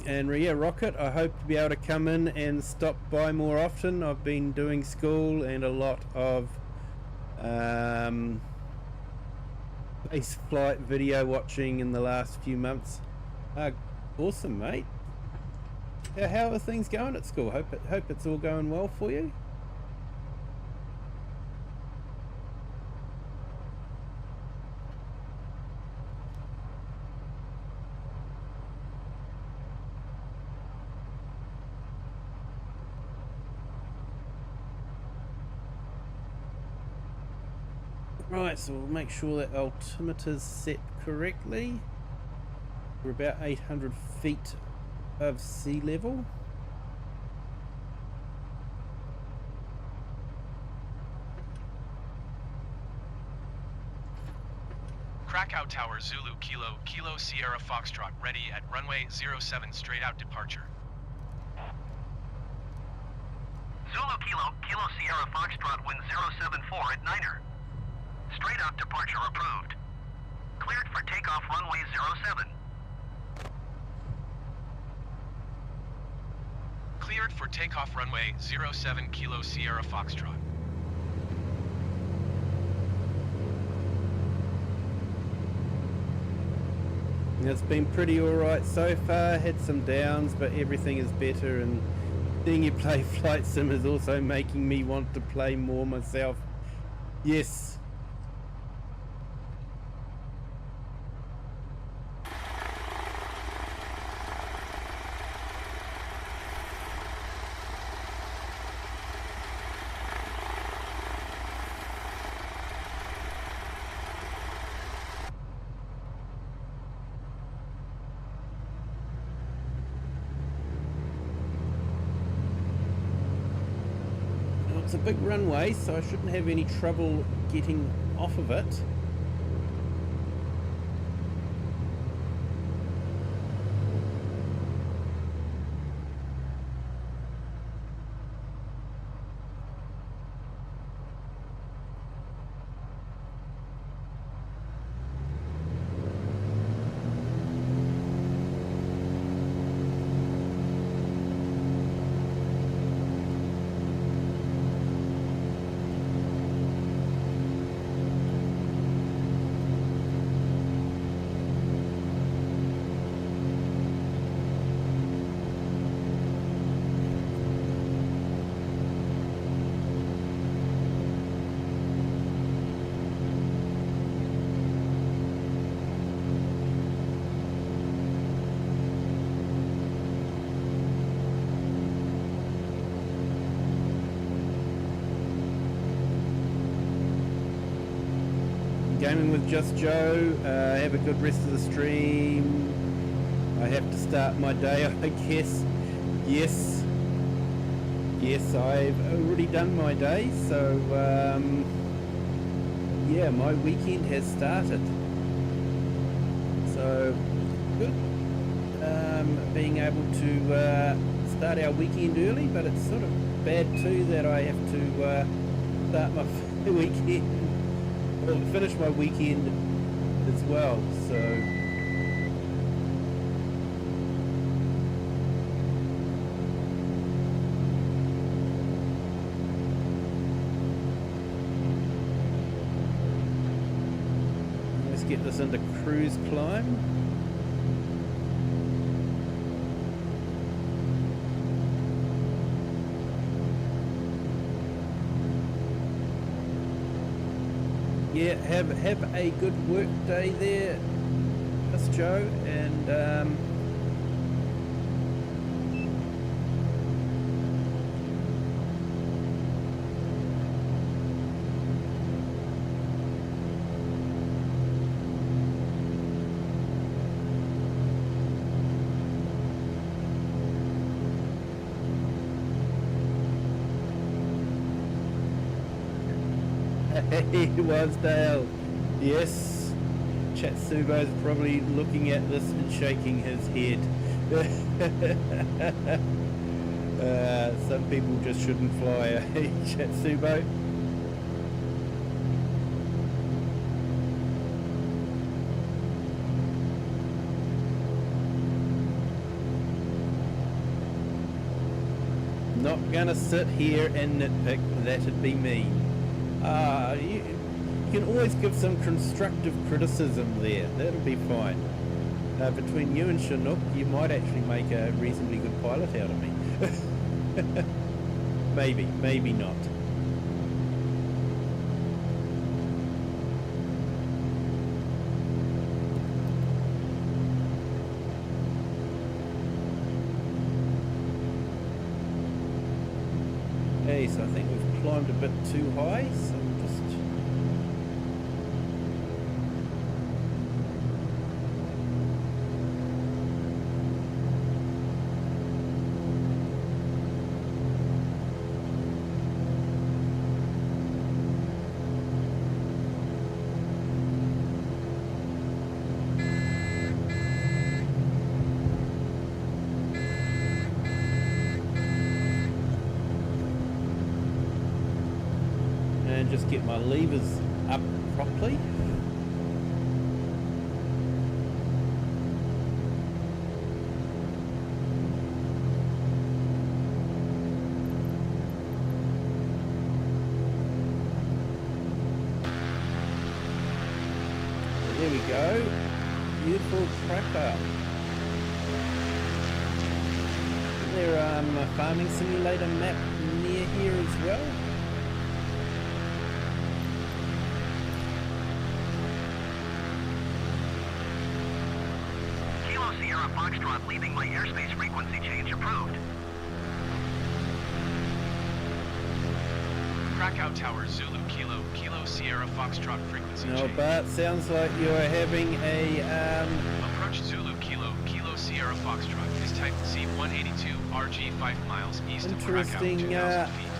And yeah, Rocket, I hope to be able to come in and stop by more often. I've been doing school and a lot of space flight video watching in the last few months. Awesome, mate. How are things going at school? Hope it's all going well for you. Right, so we'll make sure that altimeter's set correctly. We're about 800 feet above sea level. Krakow Tower Zulu Kilo, Kilo Sierra Foxtrot ready at runway 07 straight out departure. Zulu Kilo, Kilo Sierra Foxtrot wind 074 at Niner. Straight out departure approved. Cleared for takeoff runway 07. Cleared for takeoff runway 07 Kilo Sierra Foxtrot. It's been pretty alright so far, had some downs, but everything is better, and seeing you play Flight Sim is also making me want to play more myself. Yes. It's a big runway, so I shouldn't have any trouble getting off of it. Gaming with Just Joe. Have a good rest of the stream. I have to start my day, I guess. Yes, I've already done my day, so yeah, my weekend has started. So good. Being able to start our weekend early, but it's sort of bad too that I have to start my weekend. Well, finish my weekend as well, so let's get this into cruise climb. yeah, have a good work day there, Miss Joe, and Hey, Wasdale. Yes, Chatsubo's probably looking at this and shaking his head. Some people just shouldn't fly, eh, Chatsubo? Not gonna sit here and nitpick, that'd be mean. You can always give some constructive criticism there. That'll be fine. Between you and Chinook, you might actually make a reasonably good pilot out of me. Maybe not. Okay, so I think we've climbed a bit too high, so I'm just... and just get my levers up properly. There we go. Beautiful cracker. Is there a farming simulator map near here as well? Sierra Foxtrot leaving my airspace frequency change approved. Krakow Tower, Zulu Kilo, Kilo Sierra Foxtrot frequency No, change. but sounds like you're having a Approach Zulu Kilo, Kilo Sierra Foxtrot is type C182 RG 5 miles east of Krakow, interesting 2,000 feet.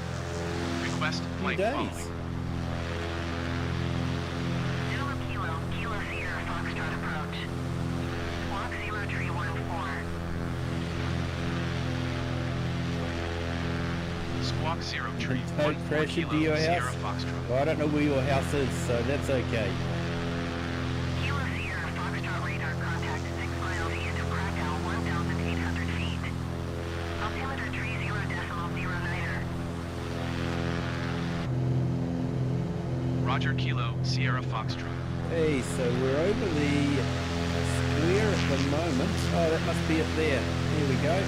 Request few flight days. following. Zulu Kilo, Kilo Sierra Foxtrot approach. Squawk 0314. Squawk 0 tree Don't 14 crash into Kilo your Sierra house. Foxtrot. Well, I don't know where your house is, so that's okay. Kilo Sierra Foxtrot radar contact 6 miles east of Krakow, 1,800 feet. Altimeter 30.09er. Roger Kilo Sierra Foxtrot. Hey, so we're over the square at the moment. Oh, that must be it there. Here we go.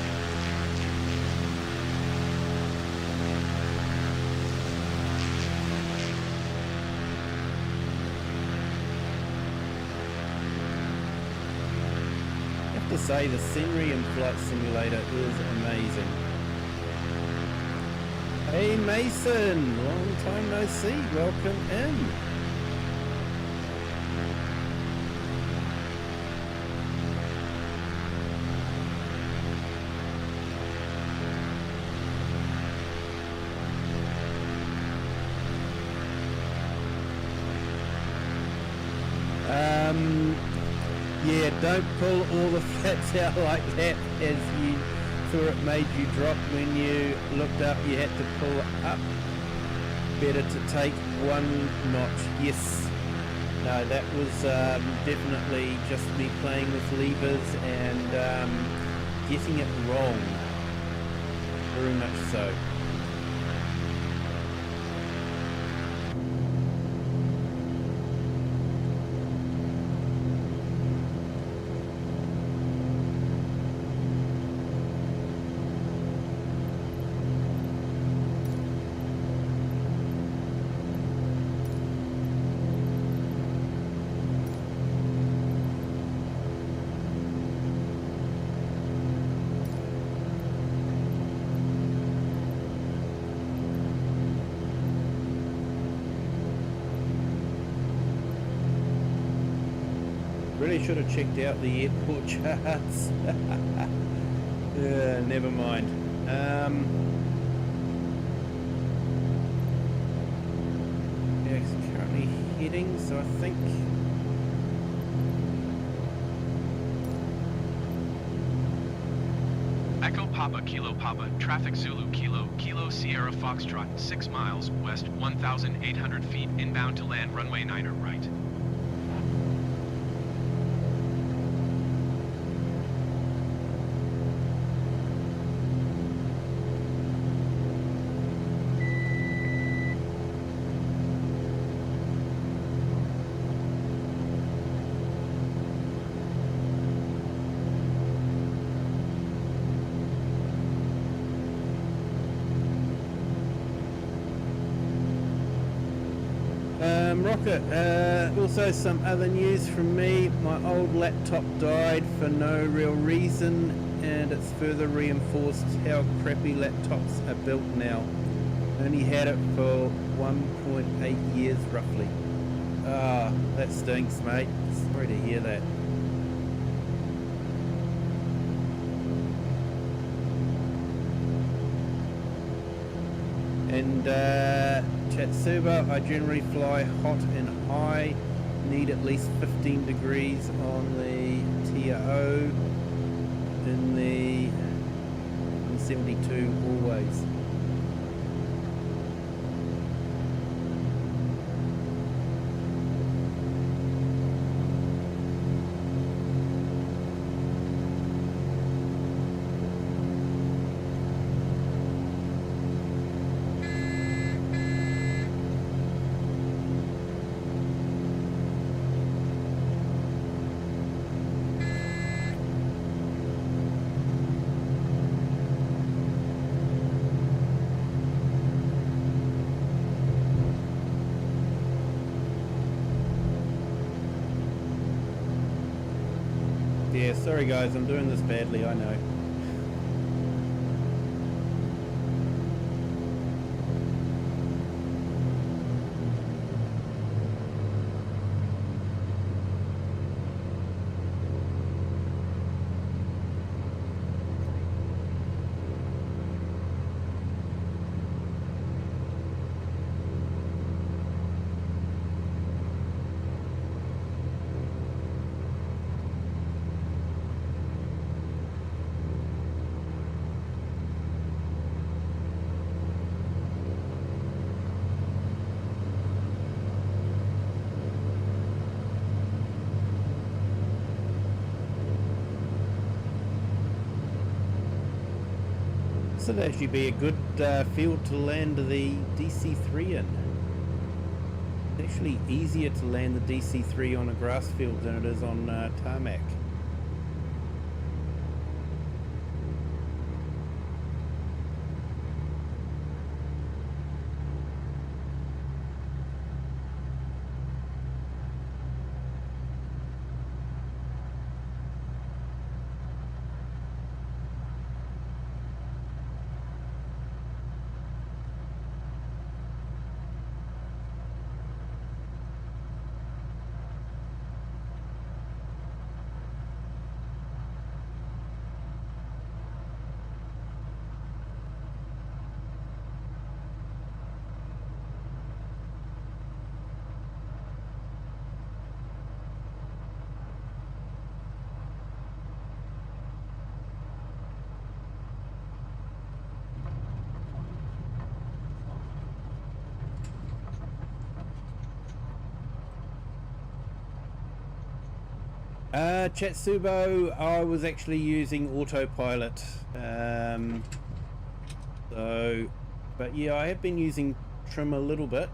I have to say the scenery in Flight Simulator is amazing. Hey Mason, long time no see, welcome in. Yeah, don't pull all the flaps out like that as you thought it made you drop when you looked up. You had to pull up. Better to take one notch. Yes. No, that was definitely just me playing with levers and getting it wrong. Very much so. really should have checked out the airport charts. Never mind. Yeah, it's currently heading, so I think Echo Papa Kilo Papa, traffic Zulu Kilo, Kilo Sierra Foxtrot, 6 miles west, 1,800 feet, inbound to land runway 9er right. Rocket, also some other news from me. My old laptop died for no real reason, and it's further reinforced how crappy laptops are built now. Only had it for 1.8 years roughly. Ah, that stinks, mate. Sorry to hear that. And Chatsuba, I generally fly hot and high, need at least 15 degrees on the TRO, in the 172 always. Yeah, sorry guys, I'm doing this badly, I know. This would actually be a good field to land the DC-3 in. It's actually easier to land the DC-3 on a grass field than it is on tarmac. Chatsubo, I was actually using autopilot. But yeah, I have been using trim a little bit.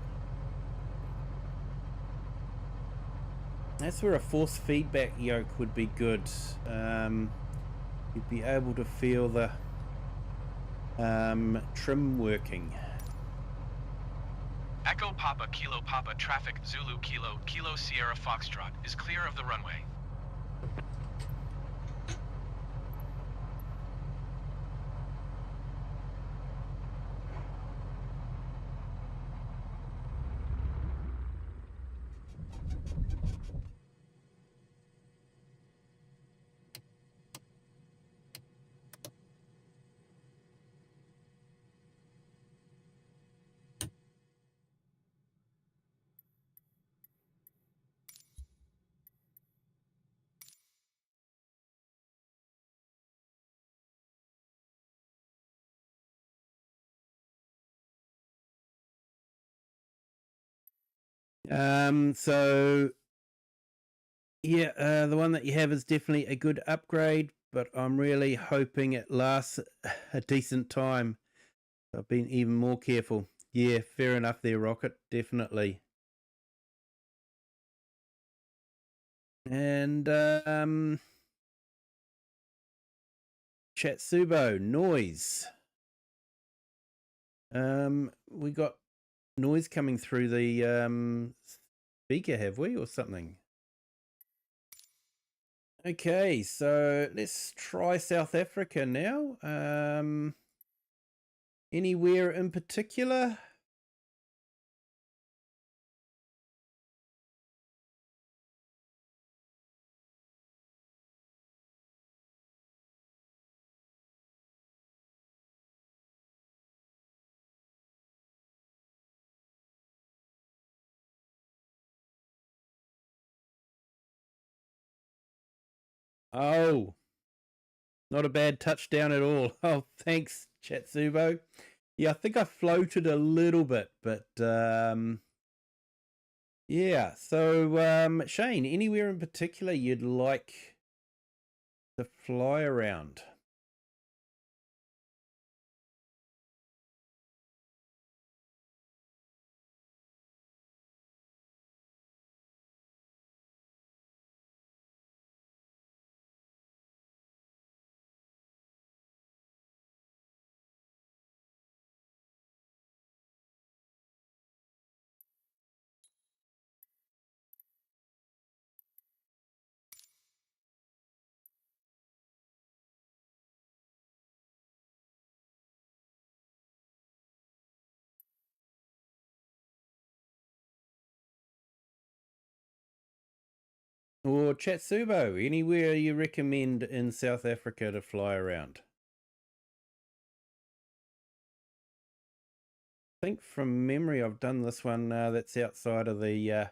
That's where a force feedback yoke would be good. You'd be able to feel the trim working. Echo Papa Kilo Papa, traffic Zulu Kilo, Kilo Sierra Foxtrot is clear of the runway. So yeah, the one that you have is definitely a good upgrade, but I'm really hoping it lasts a decent time. I've been even more careful. Yeah, fair enough there, Rocket. Definitely. And Chatsubo, noise. We got noise coming through the speaker, have we, or something? Okay, so let's try South Africa now. Anywhere in particular? Oh, not a bad touchdown at all. Oh, thanks, Chatsubo. Yeah, I think I floated a little bit, but yeah. So Shane, anywhere in particular you'd like to fly around? Or Chatsubo, anywhere you recommend in South Africa to fly around? I think from memory I've done this one that's outside of the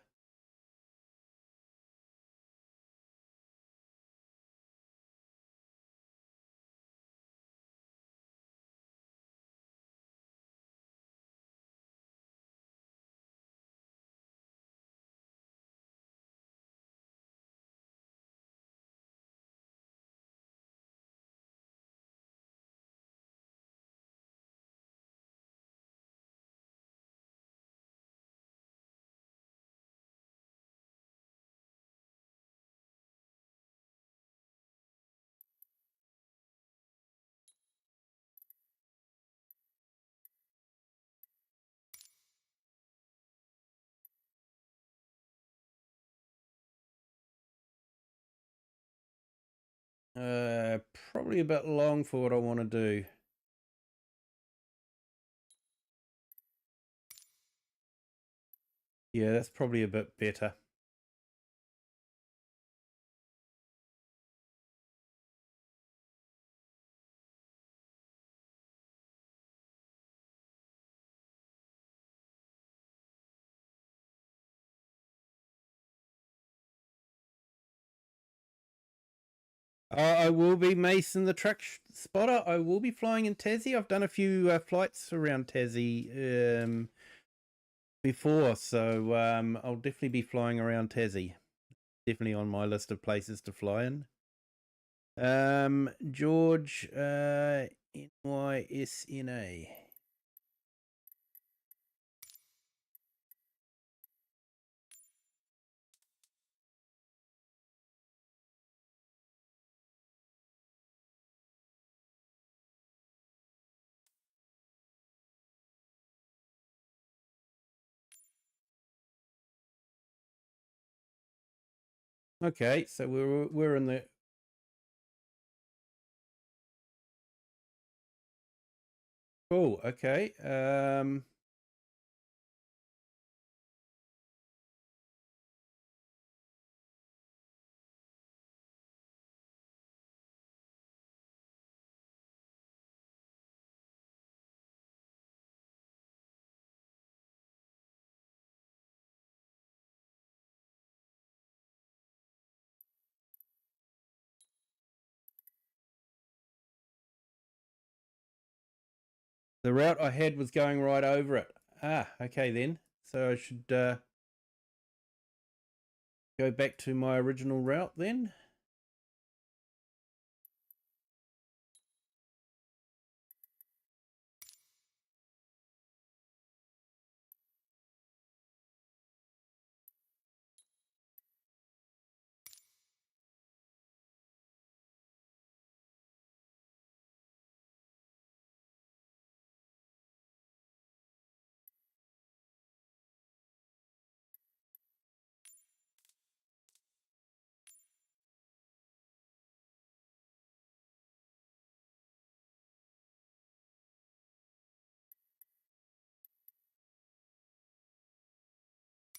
probably a bit long for what I want to do. Yeah, that's probably a bit better. I will be Mason, the truck spotter. I will be flying in Tassie. I've done a few flights around Tassie before, so I'll definitely be flying around Tassie. Definitely on my list of places to fly in. George, NYSNA. Okay, so we're in the cool. Okay. The route I had was going right over it. Ah, okay then. So I should go back to my original route then.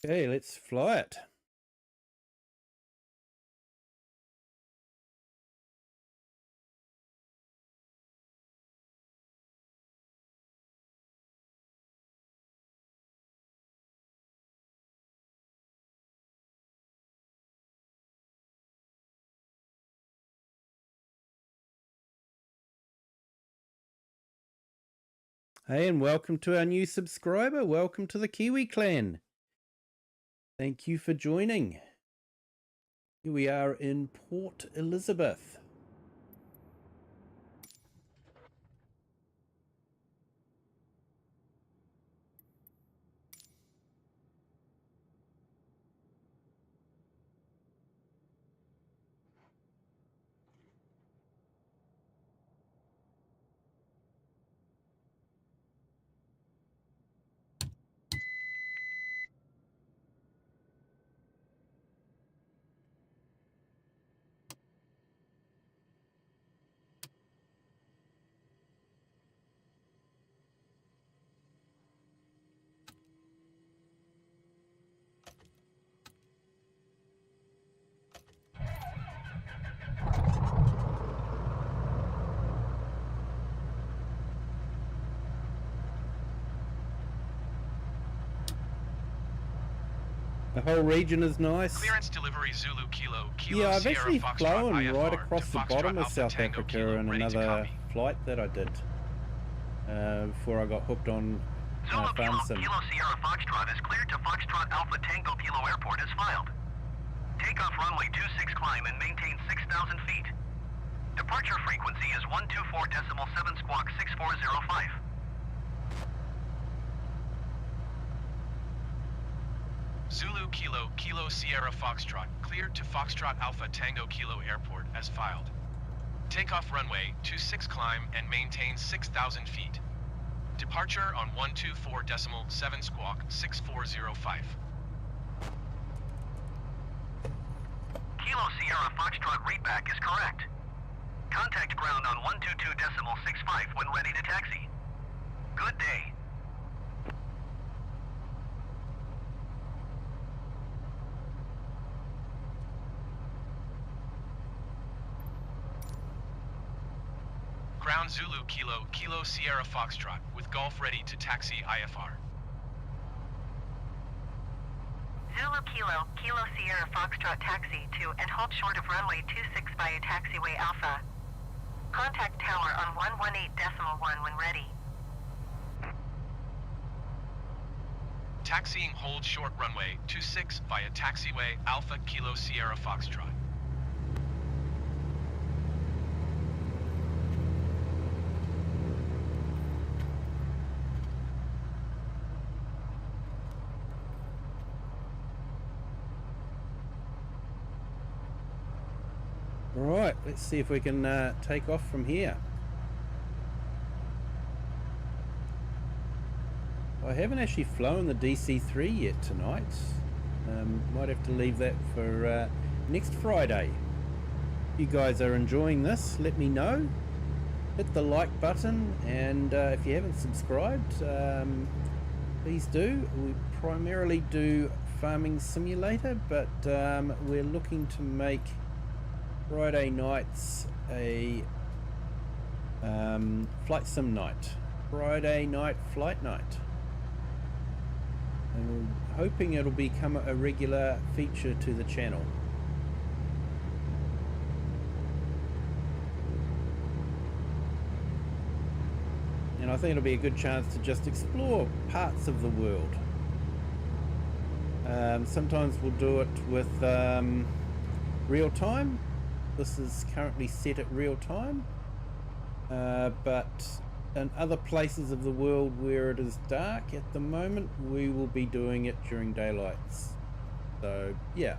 Okay, let's fly it. Hey, and welcome to our new subscriber. Welcome to the Kiwi clan. Thank you for joining. Here we are in Port Elizabeth. The whole region is nice. Clearance delivery Zulu Kilo. Kilo Yeah, I've Sierra actually Foxtrot flown IFR right across to the Foxtrot bottom of Alpha South Tango Africa Kilo, in ready to another copy. flight that I did before I got hooked on Zulu Kilo, FarmSim. Kilo Sierra Foxtrot is cleared to Foxtrot Alpha Tango Kilo Airport as filed. Takeoff runway 26 climb and maintain 6,000 feet. Departure frequency is 124.7 squawk 6405. Zulu Kilo, Kilo Sierra Foxtrot, cleared to Foxtrot Alpha Tango Kilo Airport as filed. Takeoff runway 26 climb and maintain 6,000 feet. Departure on 124.7 squawk 6405. Kilo Sierra Foxtrot readback is correct. Contact ground on 122.65 when ready to taxi. Good day. Ground Zulu Kilo, Kilo Sierra Foxtrot, with Golf ready to taxi IFR. Zulu Kilo, Kilo Sierra Foxtrot taxi to and halt short of runway 26 via taxiway Alpha. Contact tower on 118.1 when ready. Taxiing hold short runway 26 via taxiway Alpha Kilo Sierra Foxtrot. Right, let's see if we can take off from here. I haven't actually flown the DC-3 yet tonight. Might have to leave that for next Friday. If you guys are enjoying this, let me know. Hit the like button, and if you haven't subscribed, please do. We primarily do Farming Simulator, but we're looking to make Friday nights a flight sim night. Friday night flight night. And we're hoping it'll become a regular feature to the channel. And I think it'll be a good chance to just explore parts of the world. Sometimes we'll do it with real time. This is currently set at real time, but in other places of the world where it is dark at the moment, we will be doing it during daylights. So yeah,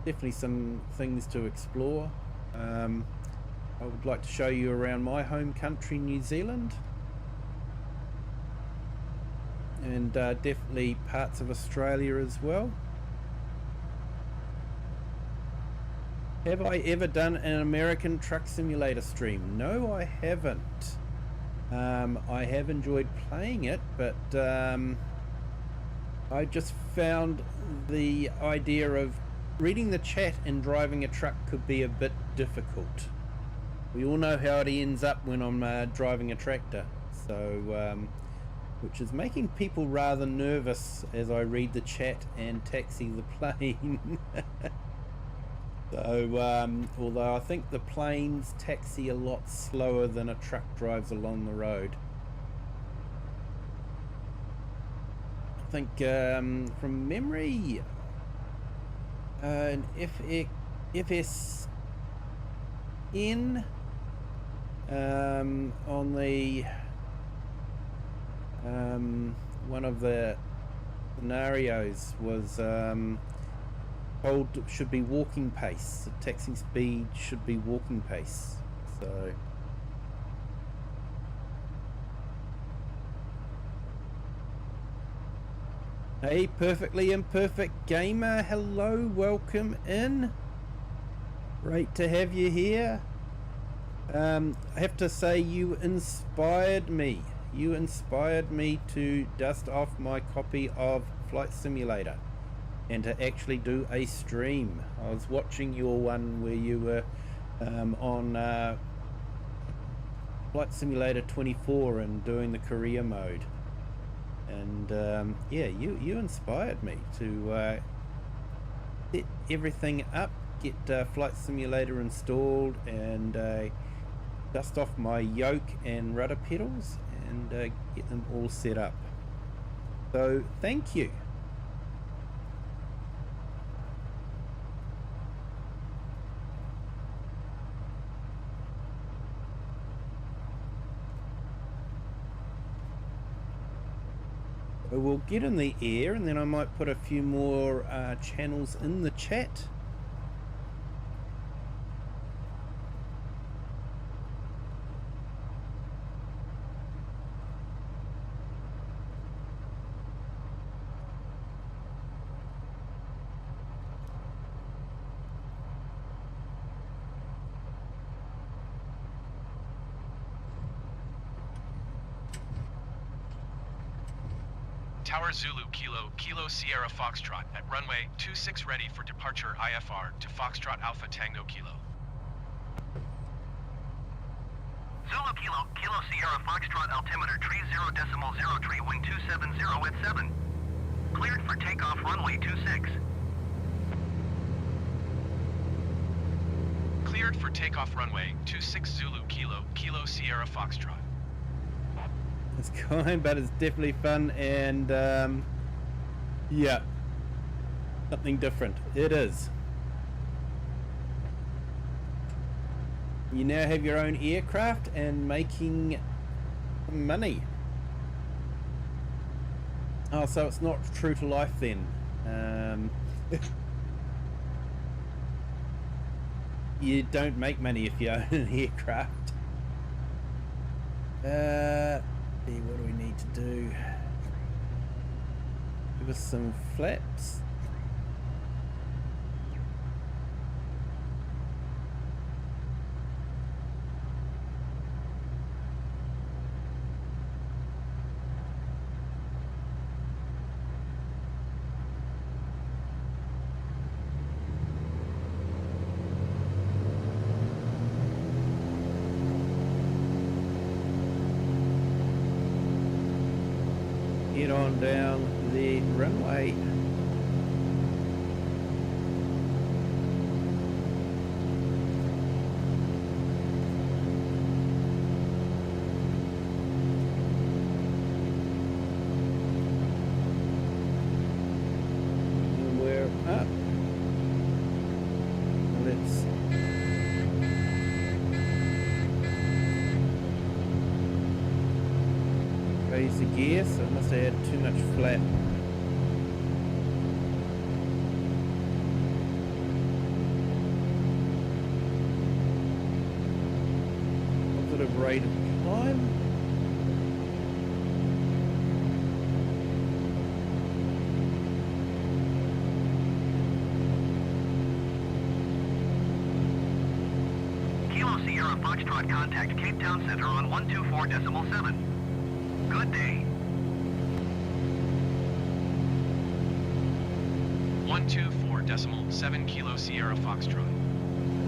definitely some things to explore. I would like to show you around my home country, New Zealand, and definitely parts of Australia as well. Have I ever done an American Truck Simulator stream? No, I haven't. I have enjoyed playing it, but I just found the idea of reading the chat and driving a truck could be a bit difficult. We all know how it ends up when I'm driving a tractor, so which is making people rather nervous as I read the chat and taxi the plane. So although I think the planes taxi a lot slower than a truck drives along the road. I think from memory, an FSN on the one of the scenarios was told it should be walking pace. The taxi speed should be walking pace. So hey, Perfectly Imperfect Gamer, hello, welcome in. Great to have you here. I have to say, you inspired me. You inspired me to dust off my copy of Flight Simulator and to actually do a stream. I was watching your one where you were on Flight Simulator 24 and doing the career mode. And yeah, you inspired me to set everything up, get Flight Simulator installed, and dust off my yoke and rudder pedals and get them all set up. So thank you. So we'll get in the air, and then I might put a few more channels in the chat. Tower Zulu Kilo Sierra Foxtrot at runway 26 ready for departure IFR to Foxtrot Alpha Tango Kilo. Zulu Kilo Sierra Foxtrot altimeter tree 0.03 wind 270 at 7. Cleared for takeoff runway 26. Cleared for takeoff runway 26 Zulu Kilo Sierra Foxtrot. It's kind, but it's definitely fun, and yeah, something different. It is. You now have your own aircraft and making money. Oh, so it's not true to life then. You don't make money if you own an aircraft. What do we need to do? Give us some flaps. Get on down the runway. gear, so it must have had too much flat. Positive rate of climb. Kilo Sierra Foxtrot contact Cape Town Center on 124.7. Good day. 124.7 Kilo Sierra Foxtrot.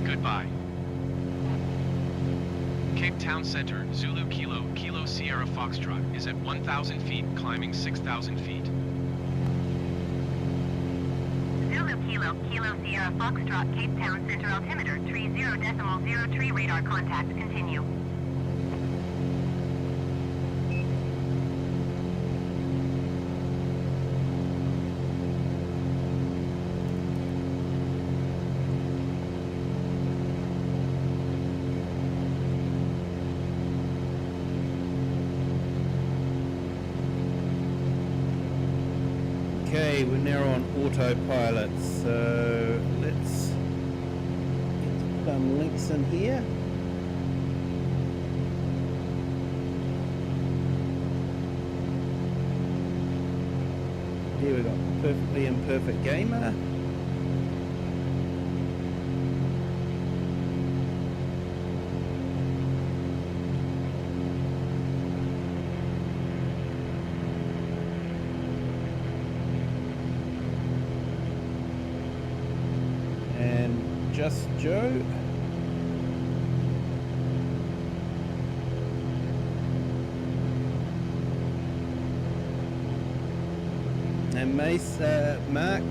Goodbye. Cape Town Center, Zulu Kilo, Kilo Sierra Foxtrot is at 1,000 feet, climbing 6,000 feet. Zulu Kilo, Kilo Sierra Foxtrot, Cape Town Center altimeter, 30.03 radar contact, continue. Okay, we're now on autopilot, so let's get some links in here. Here we got Perfectly Imperfect Gamer. Just Joe. And Mace, Mark,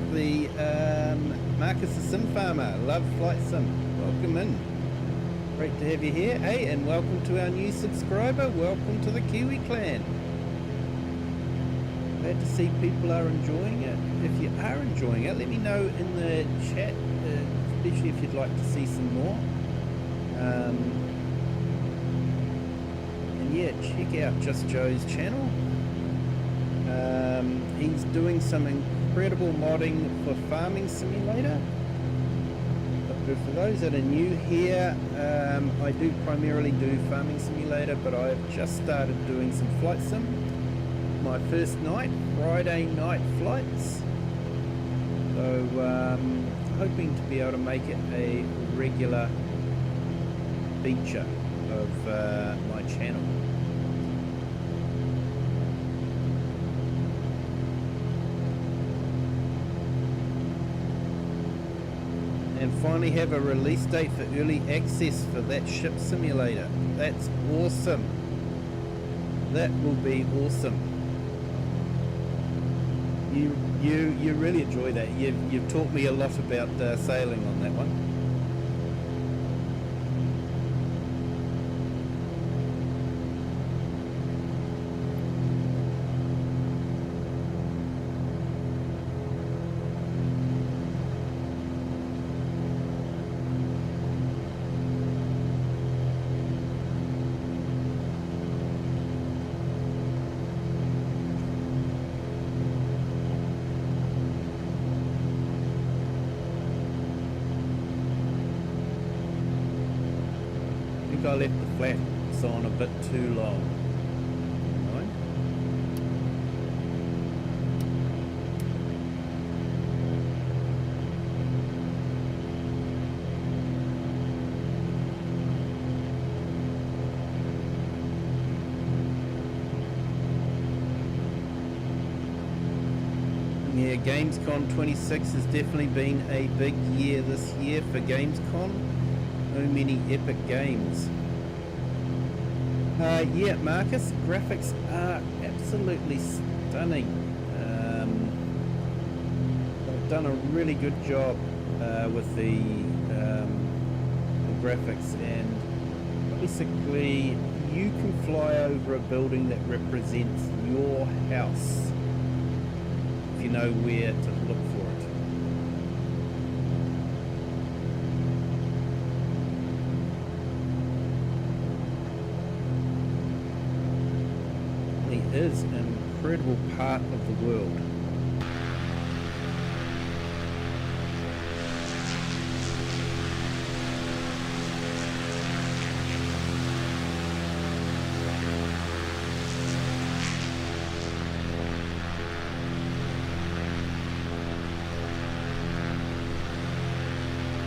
Marcus the Sim Farmer. Love Flight Sim. Welcome in. Great to have you here. Hey, and welcome to our new subscriber. Welcome to the Kiwi clan. Glad to see people are enjoying it. If you are enjoying it, let me know in the chat. Especially if you'd like to see some more. And yeah, check out Just Joe's channel. He's doing some incredible modding for Farming Simulator. But for those that are new here, I do primarily do Farming Simulator, but I've just started doing some Flight Sim. My first night, Friday night flights. So hoping to be able to make it a regular feature of my channel. And finally have a release date for early access for that ship simulator. That's awesome. That will be awesome. You really enjoy that. You've taught me a lot about sailing on that one. I left the flaps on a bit too long. Right. Yeah, Gamescom 26 has definitely been a big year this year for Gamescom. So many epic games. Yeah, Marcus, graphics are absolutely stunning. They've done a really good job with the graphics, and basically you can fly over a building that represents your house if you know where to look for it. Is incredible part of the world.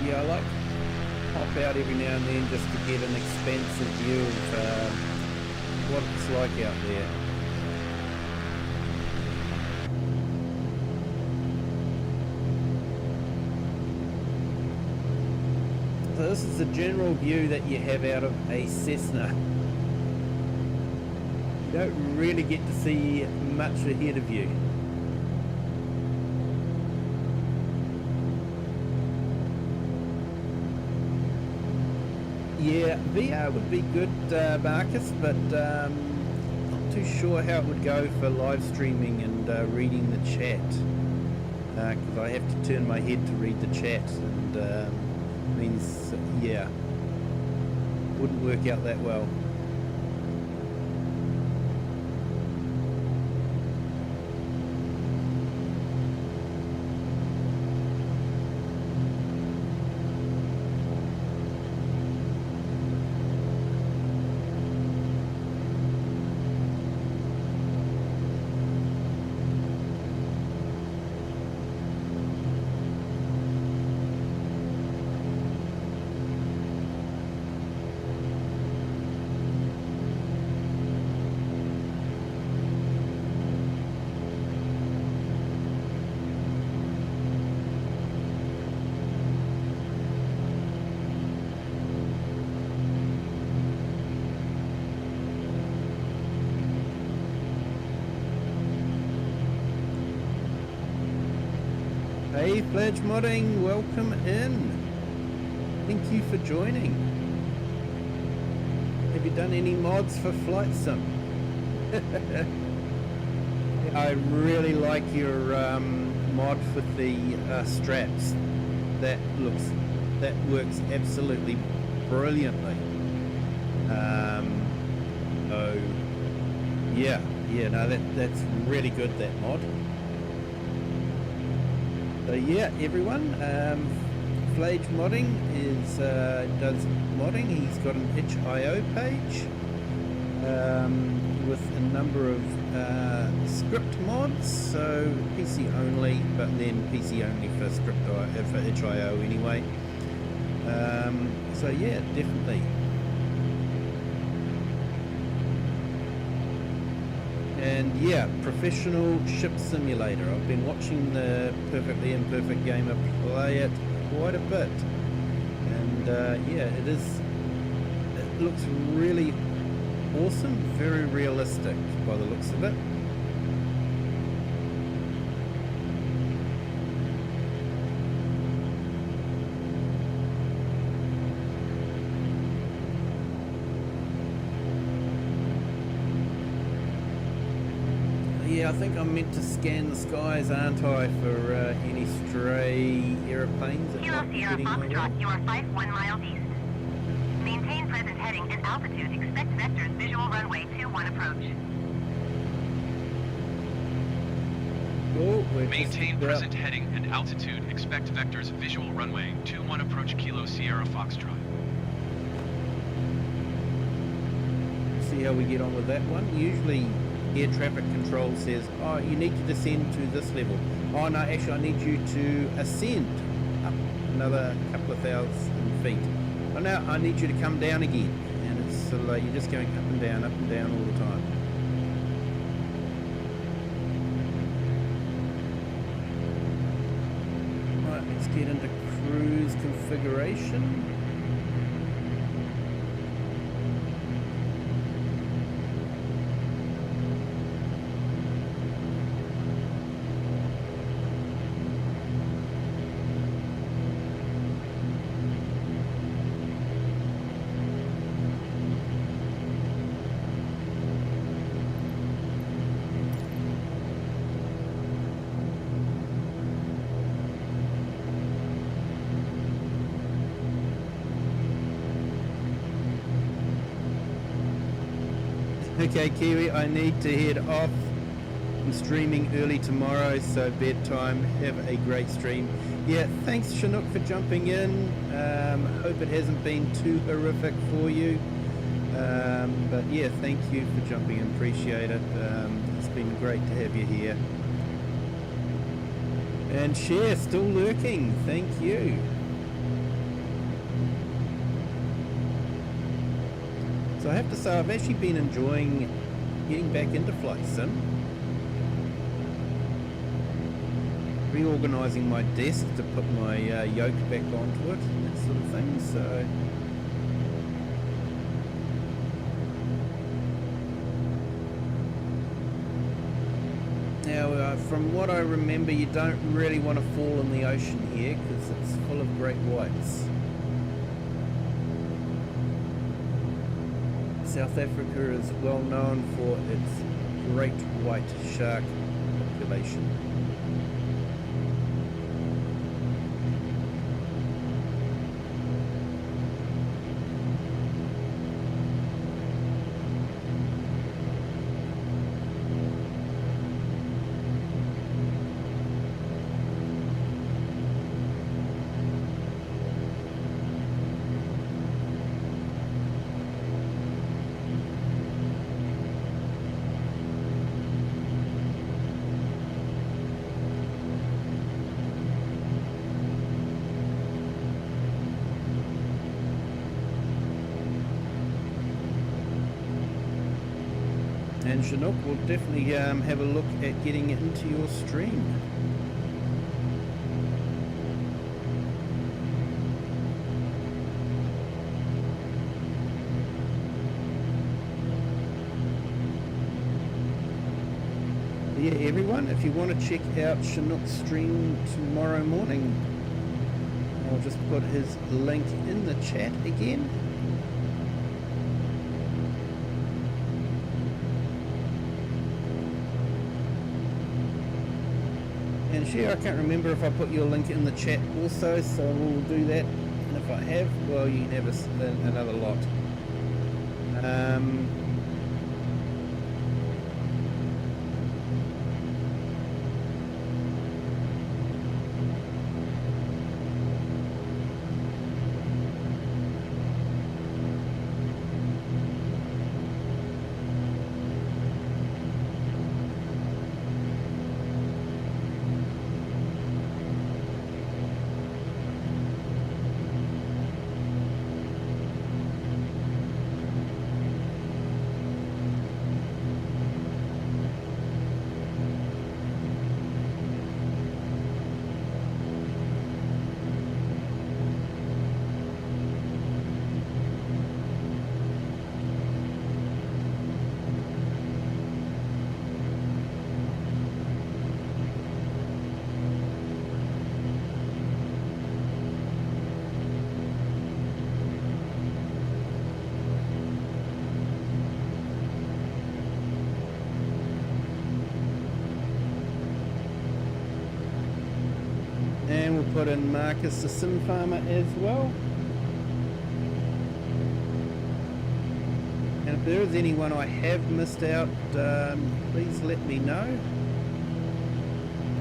Yeah, I like to pop out every now and then just to get an expansive view of what it's like out there. So this is the general view that you have out of a Cessna. You don't really get to see much ahead of you. Yeah, VR would be good, Marcus, but not too sure how it would go for live streaming and reading the chat, because I have to turn my head to read the chat, and means, yeah, wouldn't work out that well. Hey Fledge Modding, welcome in. Thank you for joining. Have you done any mods for Flight Sim? I really like your mod with the straps. That works absolutely brilliantly. So yeah, no, that's really good, that mod. So yeah, everyone, Flage Modding does modding. He's got an itch.io page with a number of script mods, so PC only, but then PC only for for itch.io anyway. So yeah, definitely. And yeah, professional ship simulator. I've been watching the Perfectly Imperfect gamer play it quite a bit, and yeah, it looks really awesome, very realistic by the looks of it. Yeah, I think I'm meant to scan the skies, aren't I, for any stray aeroplanes that Kilo might be Sierra heading my way? Foxtrot, you are 51 miles east. Maintain present heading and altitude. Expect vectors visual runway 21 approach. Oh, we're Maintain just about- present heading and altitude. Expect vectors visual runway 21 approach Kilo Sierra Foxtrot. See how we get on with that one. Usually air traffic control says, oh, you need to descend to this level. Oh no, actually I need you to ascend up another couple of thousand feet. Oh no, I need you to come down again. And it's sort of like you're just going up and down all the time. Right, let's get into cruise configuration. Okay, Kiwi, I need to head off. I'm streaming early tomorrow, so bedtime. Have a great stream. Yeah, thanks Chinook for jumping in. Hope it hasn't been too horrific for you. But yeah, thank you for jumping in. Appreciate it. It's been great to have you here. And Cher still lurking. Thank you. So I have to say, I've actually been enjoying getting back into Flight Sim. Reorganising my desk to put my yoke back onto it, that sort of thing. So now, from what I remember, you don't really want to fall in the ocean here because it's full of great whites. South Africa is well known for its great white shark population. And Chinook will definitely have a look at getting into your stream. Yeah, everyone, if you want to check out Chinook's stream tomorrow morning, I'll just put his link in the chat again. And Cher, I can't remember if I put your link in the chat also, so we'll do that. And if I have, well, you can have another lot. And we'll put in Marcus the Sim Farmer as well. And if there is anyone I have missed out, please let me know.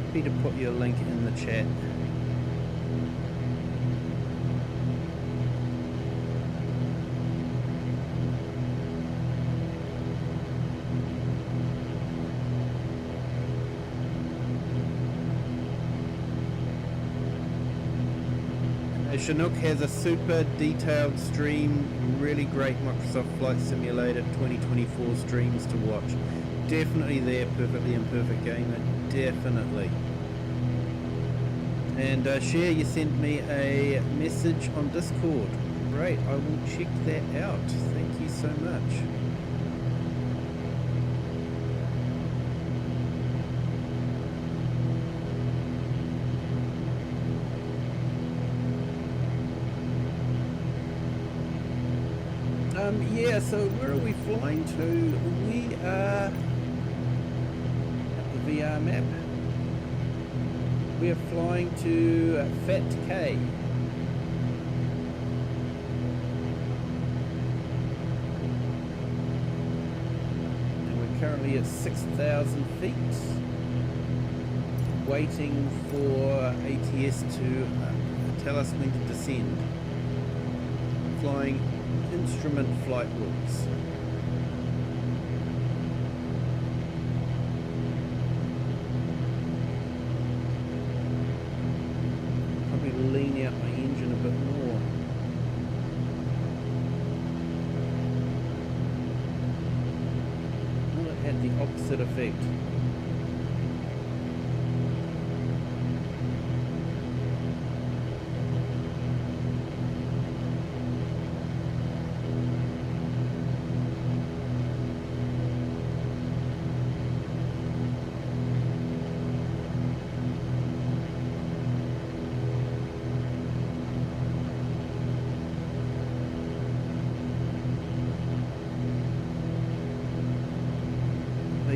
Happy to put your link in the chat. Chinook has a super detailed stream, really great Microsoft Flight Simulator 2024 streams to watch. Definitely there, Perfectly Imperfect Gamer, definitely. And Cher, you sent me a message on Discord. Great, I will check that out. Thank you so much. Yeah, so where are we flying to? We are at the VR map. We are flying to Fat K. And we're currently at 6,000 feet, waiting for ATS to tell us when to descend. Flying instrument flight rules. Probably lean out my engine a bit more. Well, it had the opposite effect.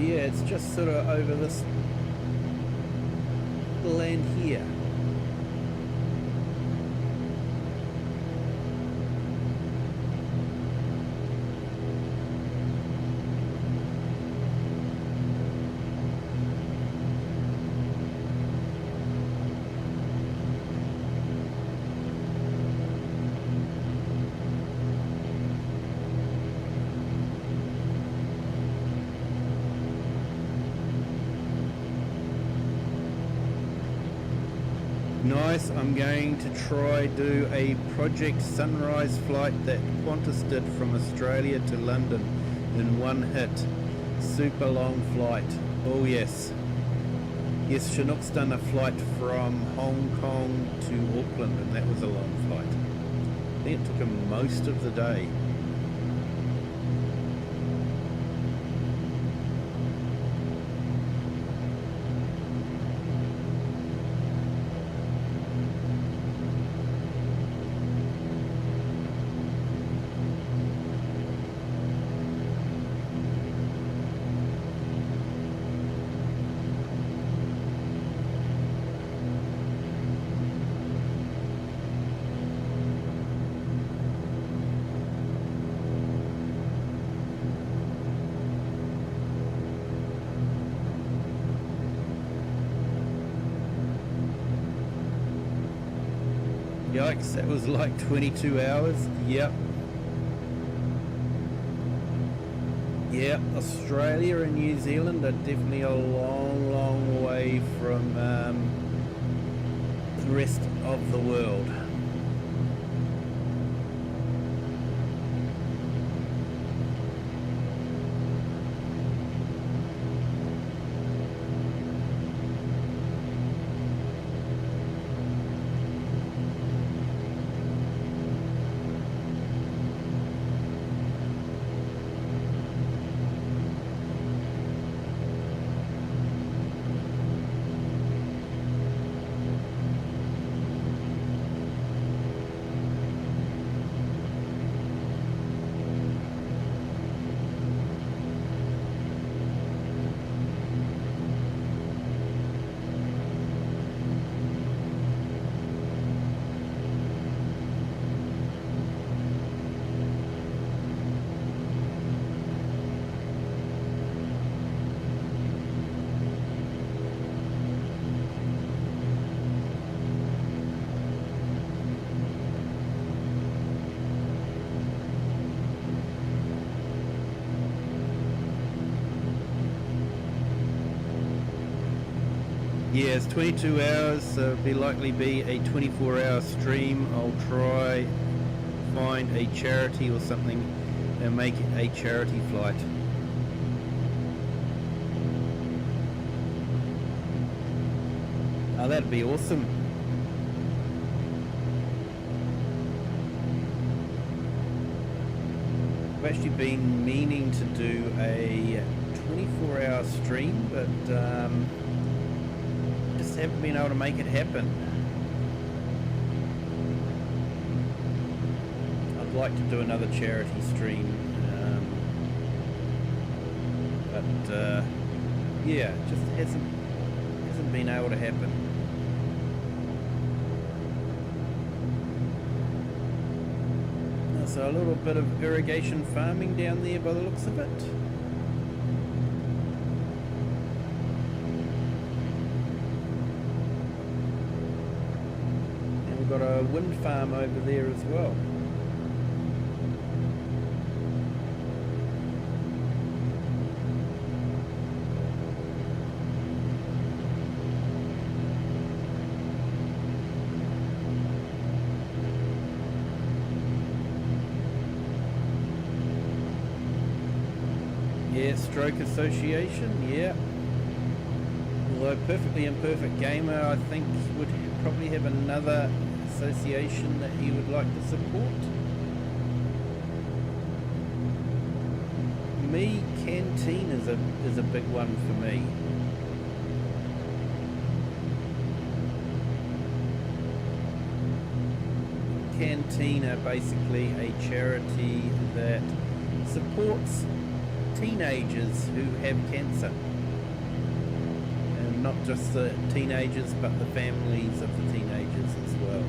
Yeah, it's just sort of over this land here. Nice, I'm going to try do a Project Sunrise flight that Qantas did from Australia to London in one hit. Super long flight. Oh yes. Yes, Chinook's done a flight from Hong Kong to Auckland and that was a long flight. I think it took him most of the day. Yikes, that was like 22 hours. Yep. Yep, Australia and New Zealand are definitely a long, long way from the rest of the world. Yeah, it's 22 hours, so it'll likely be a 24-hour stream. I'll try find a charity or something and make a charity flight. Oh, that'd be awesome. I've actually been meaning to do a 24-hour stream, but just haven't been able to make it happen. I'd like to do another charity stream, but yeah, it just hasn't been able to happen. So a little bit of irrigation farming down there by the looks of it. we've got a wind farm over there as well. Yeah, Stroke Association, yeah. Although Perfectly Imperfect Gamer, I think, would probably have another association that he would like to support. Me, Canteen is a big one for me. Canteen are basically a charity that supports teenagers who have cancer. And not just the teenagers, but the families of the teenagers as well.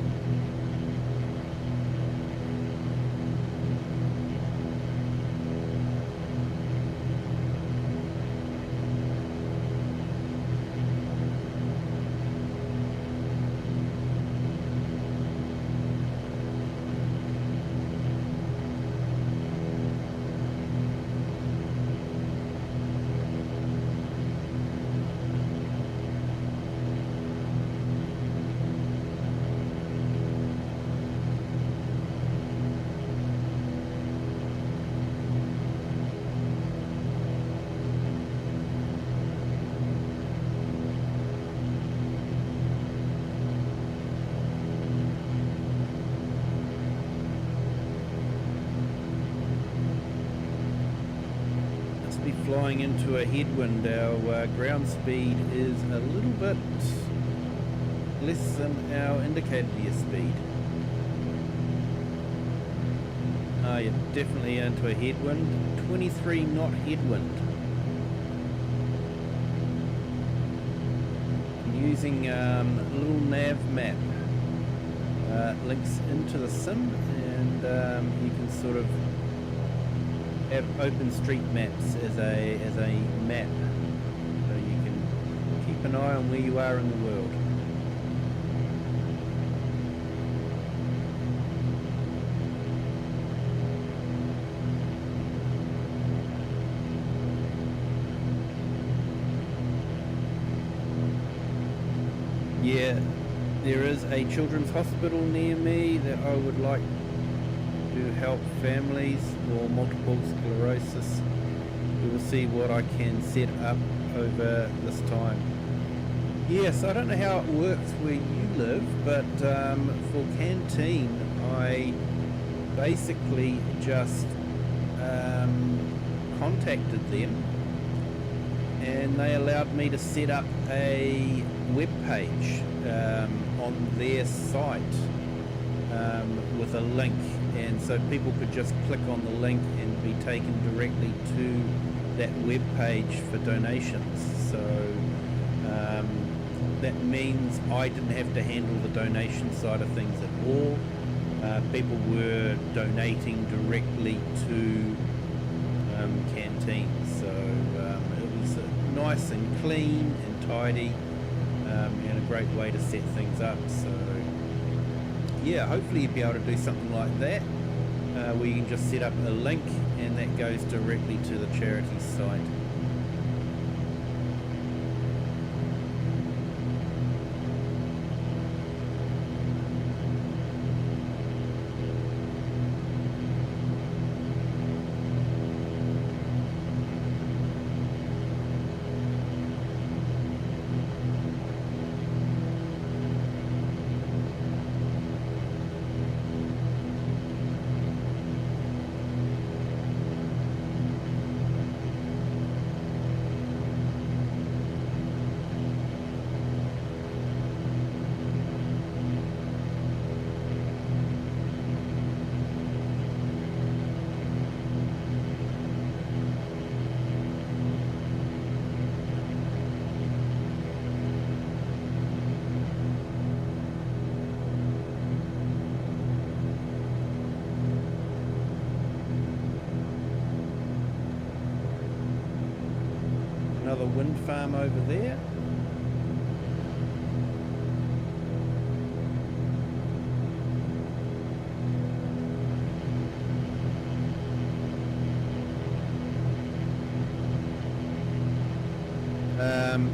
Flying into a headwind. Our ground speed is a little bit less than our indicated airspeed. You're definitely into a headwind. 23 knot headwind. I'm using a little nav map. Links into the sim, and you can sort of have OpenStreetMaps as a map, so you can keep an eye on where you are in the world. Yeah, there is a children's hospital near me that I would like to help families or multiple sclerosis. We will see what I can set up over this time. Yes, I don't know how it works where you live, but for Canteen I basically just contacted them and they allowed me to set up a web page on their site with a link, and so people could just click on the link and be taken directly to that web page for donations. So that means I didn't have to handle the donation side of things at all. People were donating directly to Canteen, so it was nice and clean and tidy, and a great way to set things up. So yeah, hopefully you'll be able to do something like that, where you can just set up a link and that goes directly to the charity site. Another wind farm over there.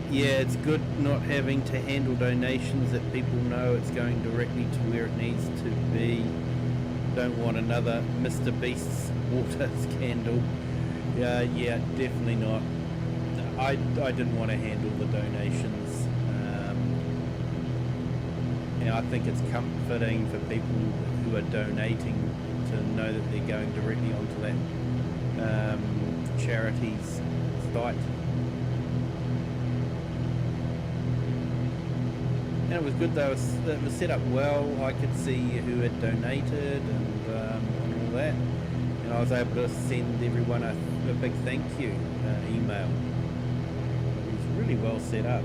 Yeah, it's good not having to handle donations, that people know it's going directly to where it needs to be. Don't want another Mr. Beast's water scandal. Yeah, definitely not. I didn't want to handle the donations. I think it's comforting for people who are donating to know that they're going directly onto that charity's site. And it was good though, it was set up well. I could see who had donated and all that. And I was able to send everyone a big thank you email. It was really well set up.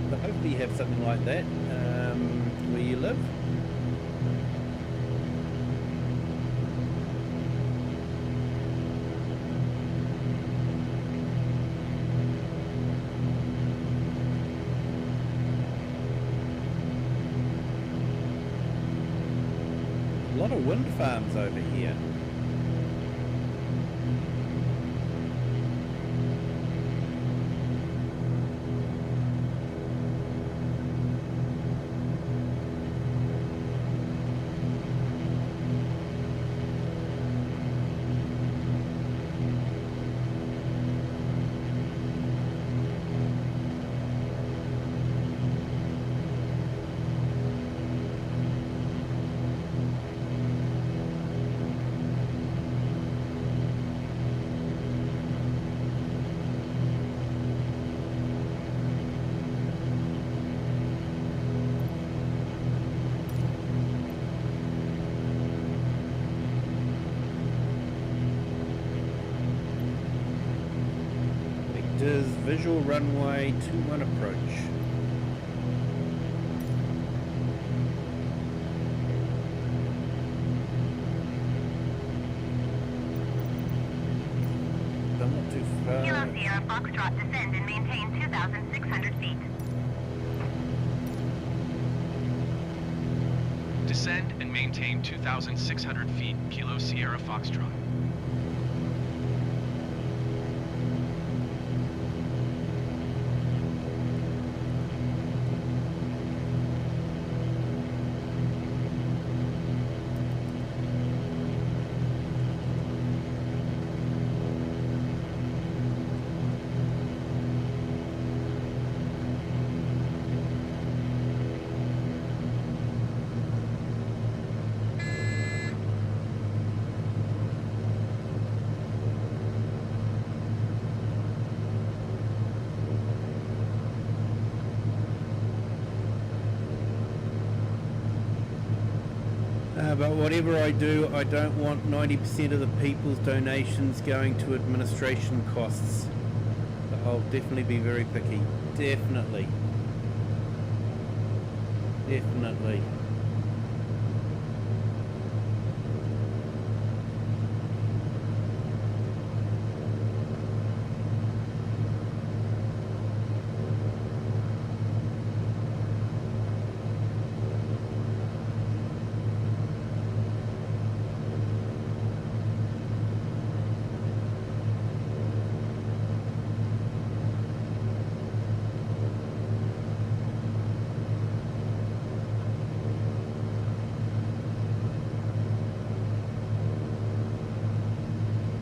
So hopefully you have something like that where you live. A lot of wind farms over here. Vectors, visual runway 21 approach. Not too far. Kilo Sierra Foxtrot, descend and maintain 2,600 feet. Descend and maintain 2,600 feet, Kilo Sierra Foxtrot. But whatever I do, I don't want 90% of the people's donations going to administration costs. So I'll definitely be very picky. Definitely. Definitely.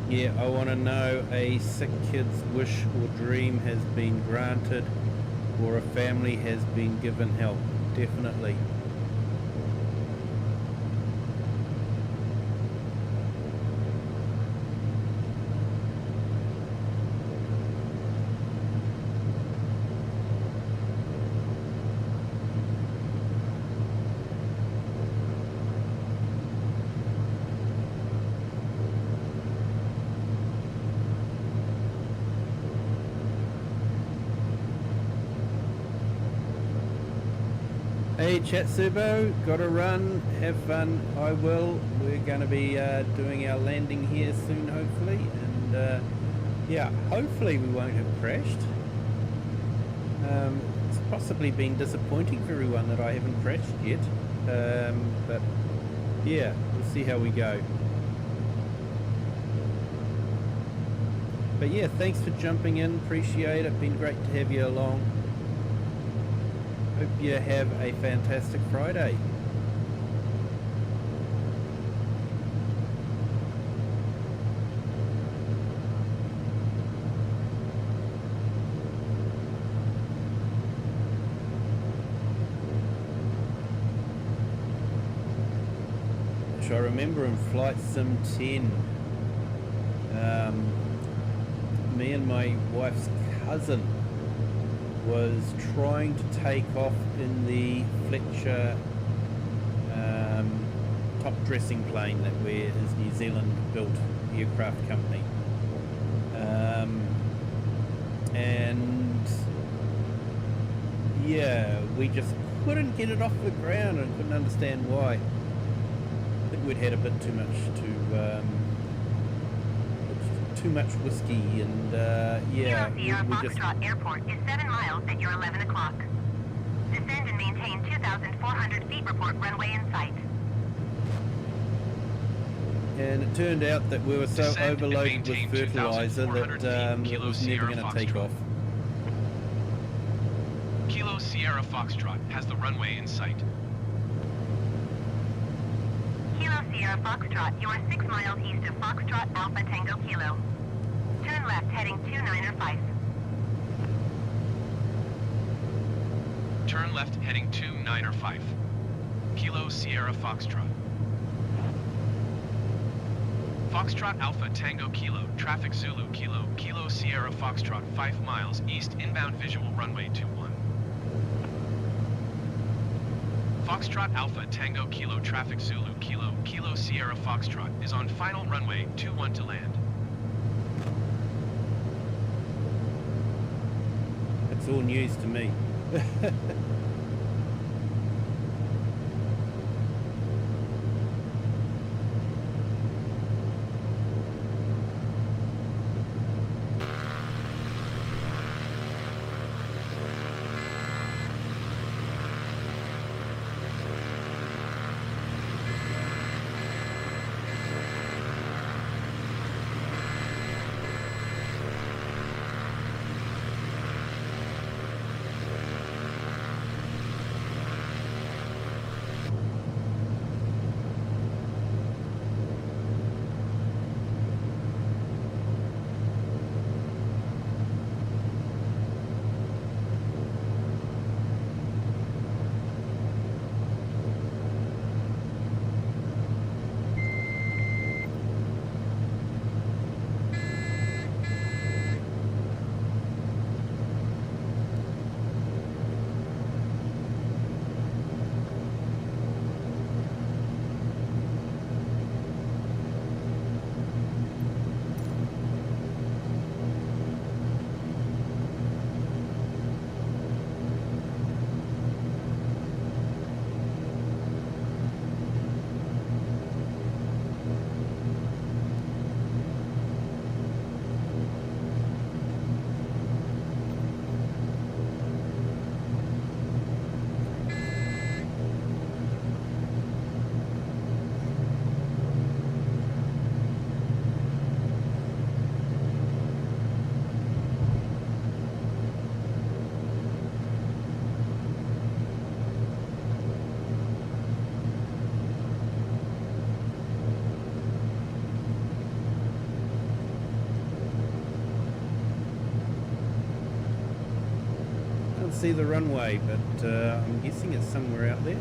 Yeah, I want to know a sick kid's wish or dream has been granted, or a family has been given help. Definitely. Hey Chatsubo, gotta run, have fun, I will. We're gonna be doing our landing here soon hopefully, and yeah, hopefully we won't have crashed. It's possibly been disappointing for everyone that I haven't crashed yet, but yeah, we'll see how we go. But yeah, thanks for jumping in. Appreciate it. Been great to have you along. Hope you have a fantastic Friday. I remember in Flight Sim 10, me and my wife's cousin was trying to take off in the Fletcher top dressing plane that is New Zealand built aircraft company, and yeah, we just couldn't get it off the ground and couldn't understand why. I think we'd had a bit too much whiskey, and yeah, Kilo Sierra we just... Foxtrot Airport is 7 miles at your 11 o'clock. Descend and maintain 2,400 feet. Report runway in sight. And it turned out that we were so Descend and overloaded with maintain fertilizer 2,400 that feet, it Kilo was never Sierra going to take Foxtrot. off. Kilo Sierra Foxtrot has the runway in sight. Kilo Sierra Foxtrot, you are 6 miles east of Foxtrot Alpha Tango Kilo. Turn left heading 295. Turn left heading 295. Kilo Sierra Foxtrot. Foxtrot Alpha Tango Kilo, traffic Zulu Kilo, Kilo Sierra Foxtrot 5 miles east, inbound visual runway 21. Foxtrot Alpha Tango Kilo, traffic Zulu Kilo, Kilo Sierra Foxtrot is on final runway 21 to land. It's all news to me. See the runway, but I'm guessing it's somewhere out there.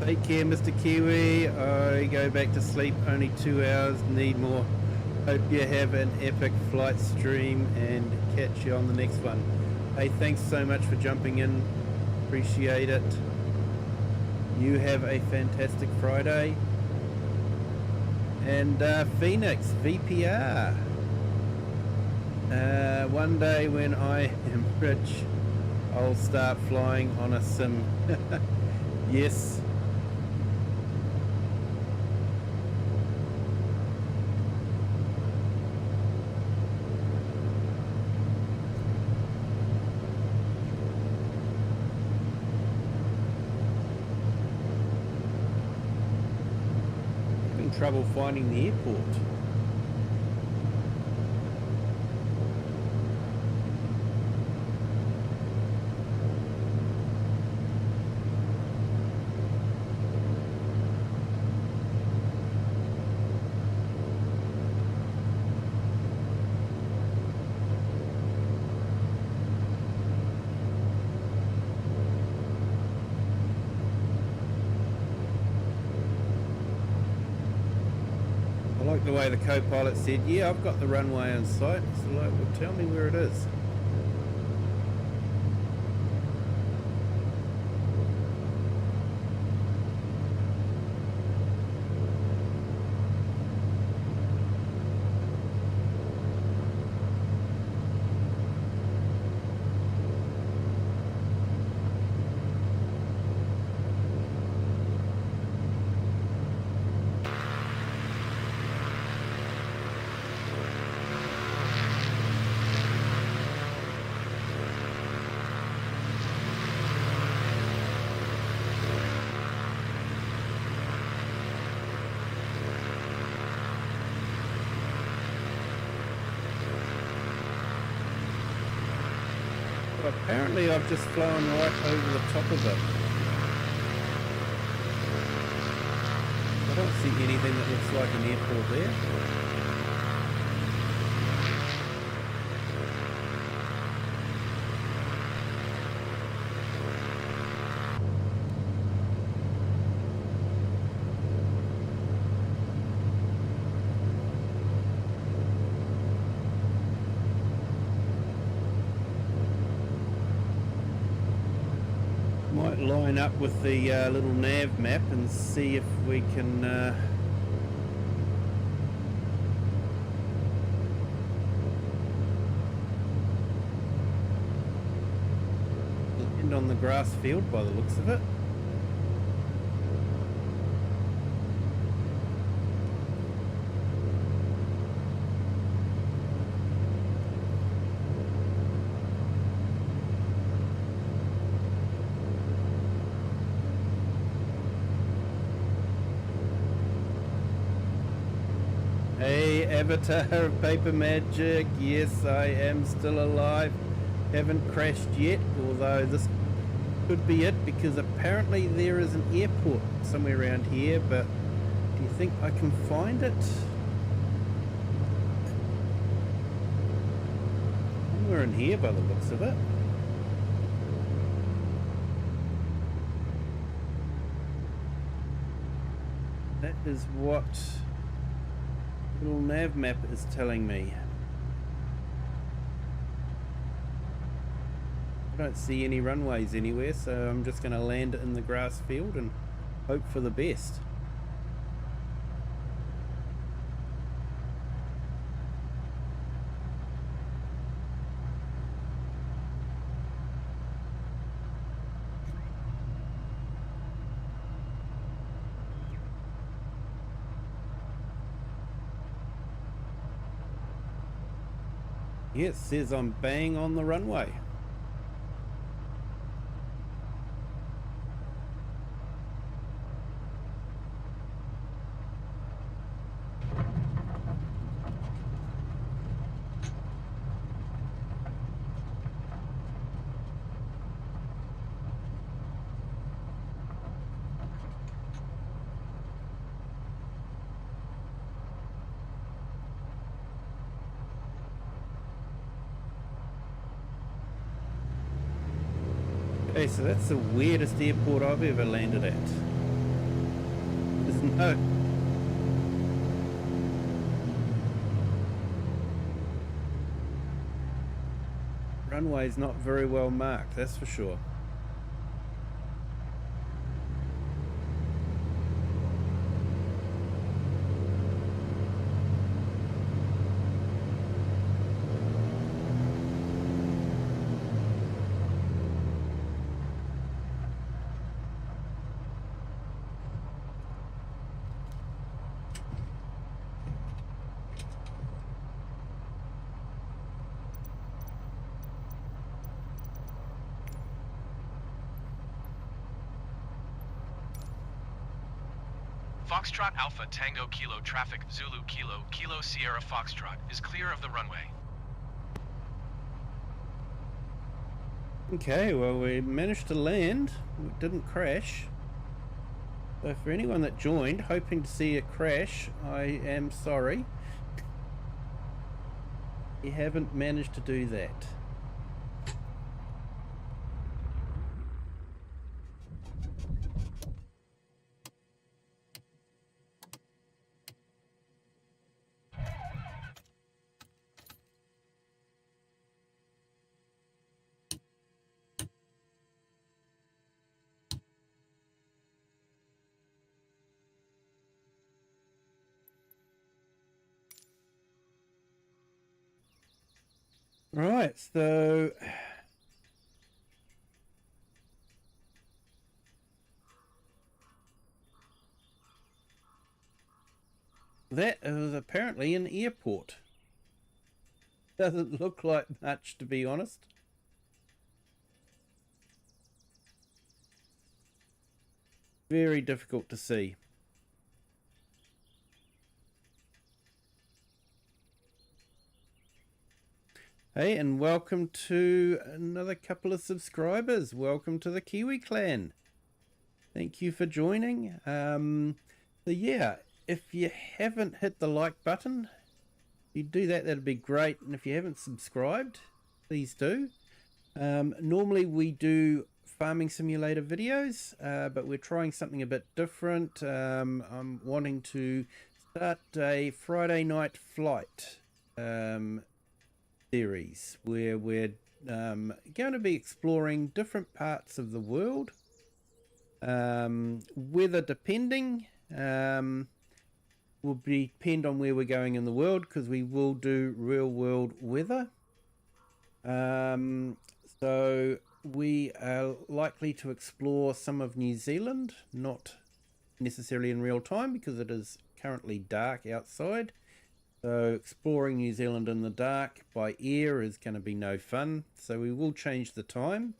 Take care, Mr. Kiwi. I go back to sleep. Only 2 hours. Need more. Hope you have an epic flight stream and catch you on the next one. Hey, thanks so much for jumping in. Appreciate it. You have a fantastic Friday. And Phoenix, VPR. One day when I am rich, I'll start flying on a sim. Yes. Having trouble finding the airport. The way the co-pilot said, yeah, I've got the runway in sight. So like, well, tell me where it is. Apparently I've just flown right over the top of it. I don't see anything that looks like an airport there. Line up with the little nav map and see if we can land on the grass field by the looks of it. Avatar of Paper Magic, yes, I am still alive. Haven't crashed yet, although this could be it because apparently there is an airport somewhere around here, but do you think I can find it? Somewhere in here by the looks of it. That is what little nav map is telling me. I don't see any runways anywhere, so I'm just going to land in the grass field and hope for the best. Yeah, it says I'm bang on the runway. Okay, so that's the weirdest airport I've ever landed at. Oh. Runway's not very well marked, that's for sure. Foxtrot Alpha Tango Kilo traffic Zulu Kilo Kilo Sierra Foxtrot is clear of the runway. Okay, well, we managed to land. We didn't crash. So for anyone that joined hoping to see a crash, I am sorry. You haven't managed to do that. Right, so that is apparently an airport. Doesn't look like much, to be honest. Very difficult to see. Hey, and welcome to another couple of subscribers. Welcome to the Kiwi clan. Thank you for joining. So yeah, if you haven't hit the like button, if you do that, that'd be great. And if you haven't subscribed, please do. Normally we do farming simulator videos, but we're trying something a bit different. I'm wanting to start a Friday night flight series where we're going to be exploring different parts of the world, weather depending. Will depend on where we're going in the world, because we will do real world weather. So we are likely to explore some of New Zealand, not necessarily in real time because it is currently dark outside. So exploring New Zealand in the dark by air is going to be no fun. So we will change the time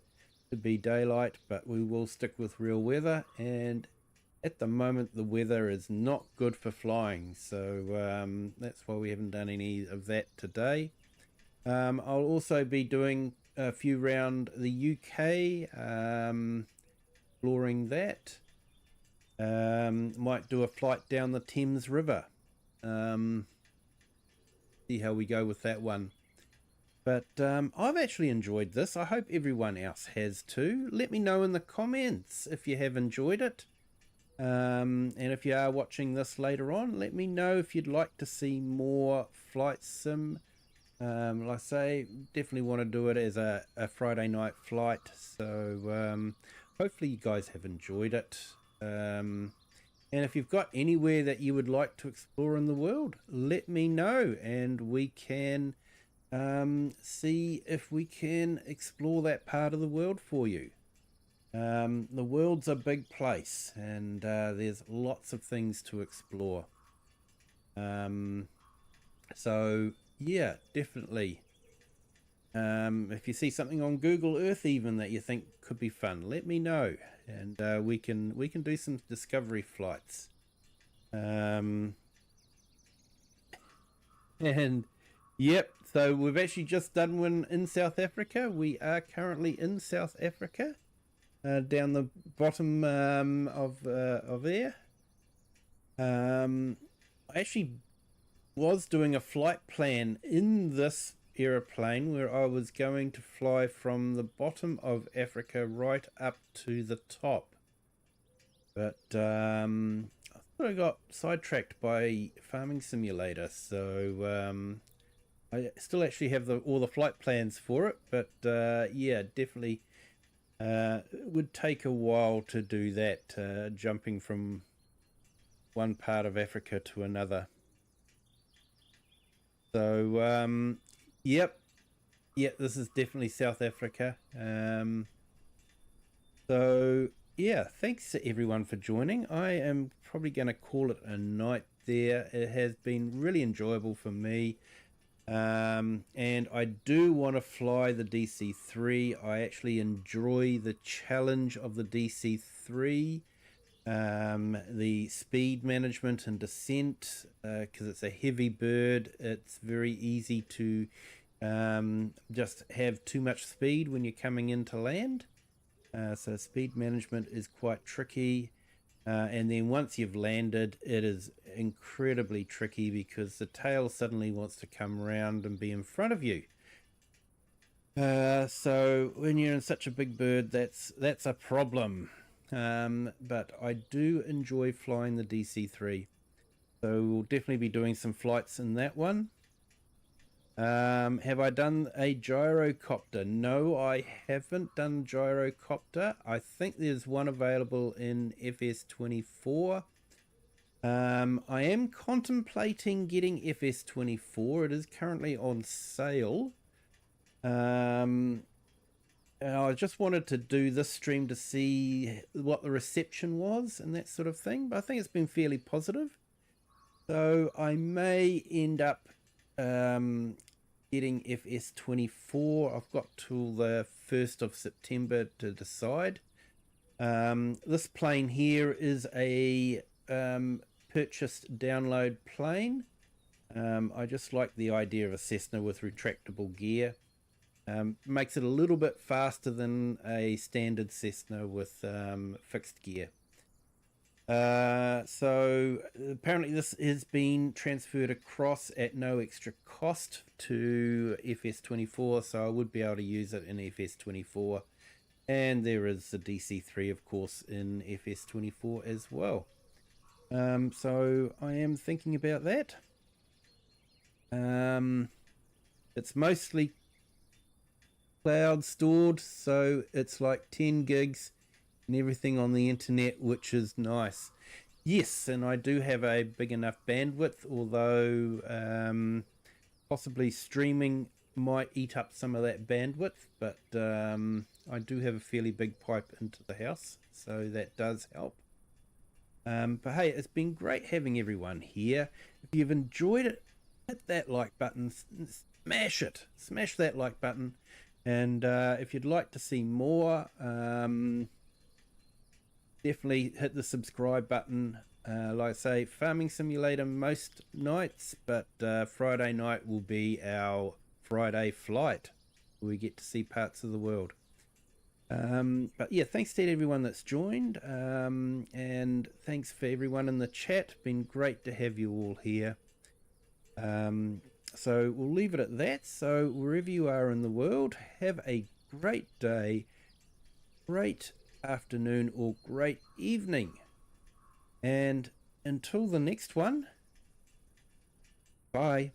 to be daylight, but we will stick with real weather. And at the moment, the weather is not good for flying. So that's why we haven't done any of that today. I'll also be doing a few around the UK, exploring that. Might do a flight down the Thames River. See how we go with that one. But I've actually enjoyed this. I hope everyone else has too. Let me know in the comments if you have enjoyed it. And if you are watching this later on, let me know if you'd like to see more flight sim. Like I say, definitely want to do it as a Friday night flight. So hopefully you guys have enjoyed it. And if you've got anywhere that you would like to explore in the world, let me know, and we can see if we can explore that part of the world for you. The world's a big place, and there's lots of things to explore. So yeah, definitely. If you see something on Google Earth even that you think could be fun, let me know, and we can do some discovery flights. And yep, so we've actually just done one in South Africa. We are currently in South Africa, down the bottom of there. I actually was doing a flight plan in this aeroplane where I was going to fly from the bottom of Africa right up to the top, but I I got sidetracked by Farming Simulator, so I still actually have all the flight plans for it, but yeah, definitely it would take a while to do that, jumping from one part of Africa to another. So yep, this is definitely South Africa. So yeah, thanks to everyone for joining. I am probably going to call it a night there. It has been really enjoyable for me. And I do want to fly the DC-3. I actually enjoy the challenge of the DC-3, the speed management and descent, because it's a heavy bird. It's very easy to just have too much speed when you're coming into land. So speed management is quite tricky. And then once you've landed, it is incredibly tricky because the tail suddenly wants to come around and be in front of you. So when you're in such a big bird, that's a problem. But I do enjoy flying the DC-3. So we'll definitely be doing some flights in that one. Have I done a gyrocopter? No, I haven't done gyrocopter. I think there's one available in FS24. I am contemplating getting FS24. It is currently on sale. I just wanted to do this stream to see what the reception was and that sort of thing, but I think it's been fairly positive. So I may end up getting FS24. I've got till the 1st of September to decide. This plane here is a purchased download plane. I just like the idea of a Cessna with retractable gear. Makes it a little bit faster than a standard Cessna with fixed gear. So apparently this has been transferred across at no extra cost to FS24, so I would be able to use it in FS24, and there is the DC-3 of course in FS24 as well. So I am thinking about that. It's mostly cloud stored, so it's like 10 gigs and everything on the internet, which is nice. Yes, and I do have a big enough bandwidth, although possibly streaming might eat up some of that bandwidth, but I do have a fairly big pipe into the house, so that does help. But hey, it's been great having everyone here. If you've enjoyed it, hit that like button, smash it, smash that like button, and if you'd like to see more, definitely hit the subscribe button. Like I say, Farming Simulator most nights, but Friday night will be our Friday flight, where we get to see parts of the world. But yeah, thanks to everyone that's joined, and thanks for everyone in the chat. Been great to have you all here. So we'll leave it at that. So wherever you are in the world, have a great day, great afternoon, or great evening, and until the next one, bye.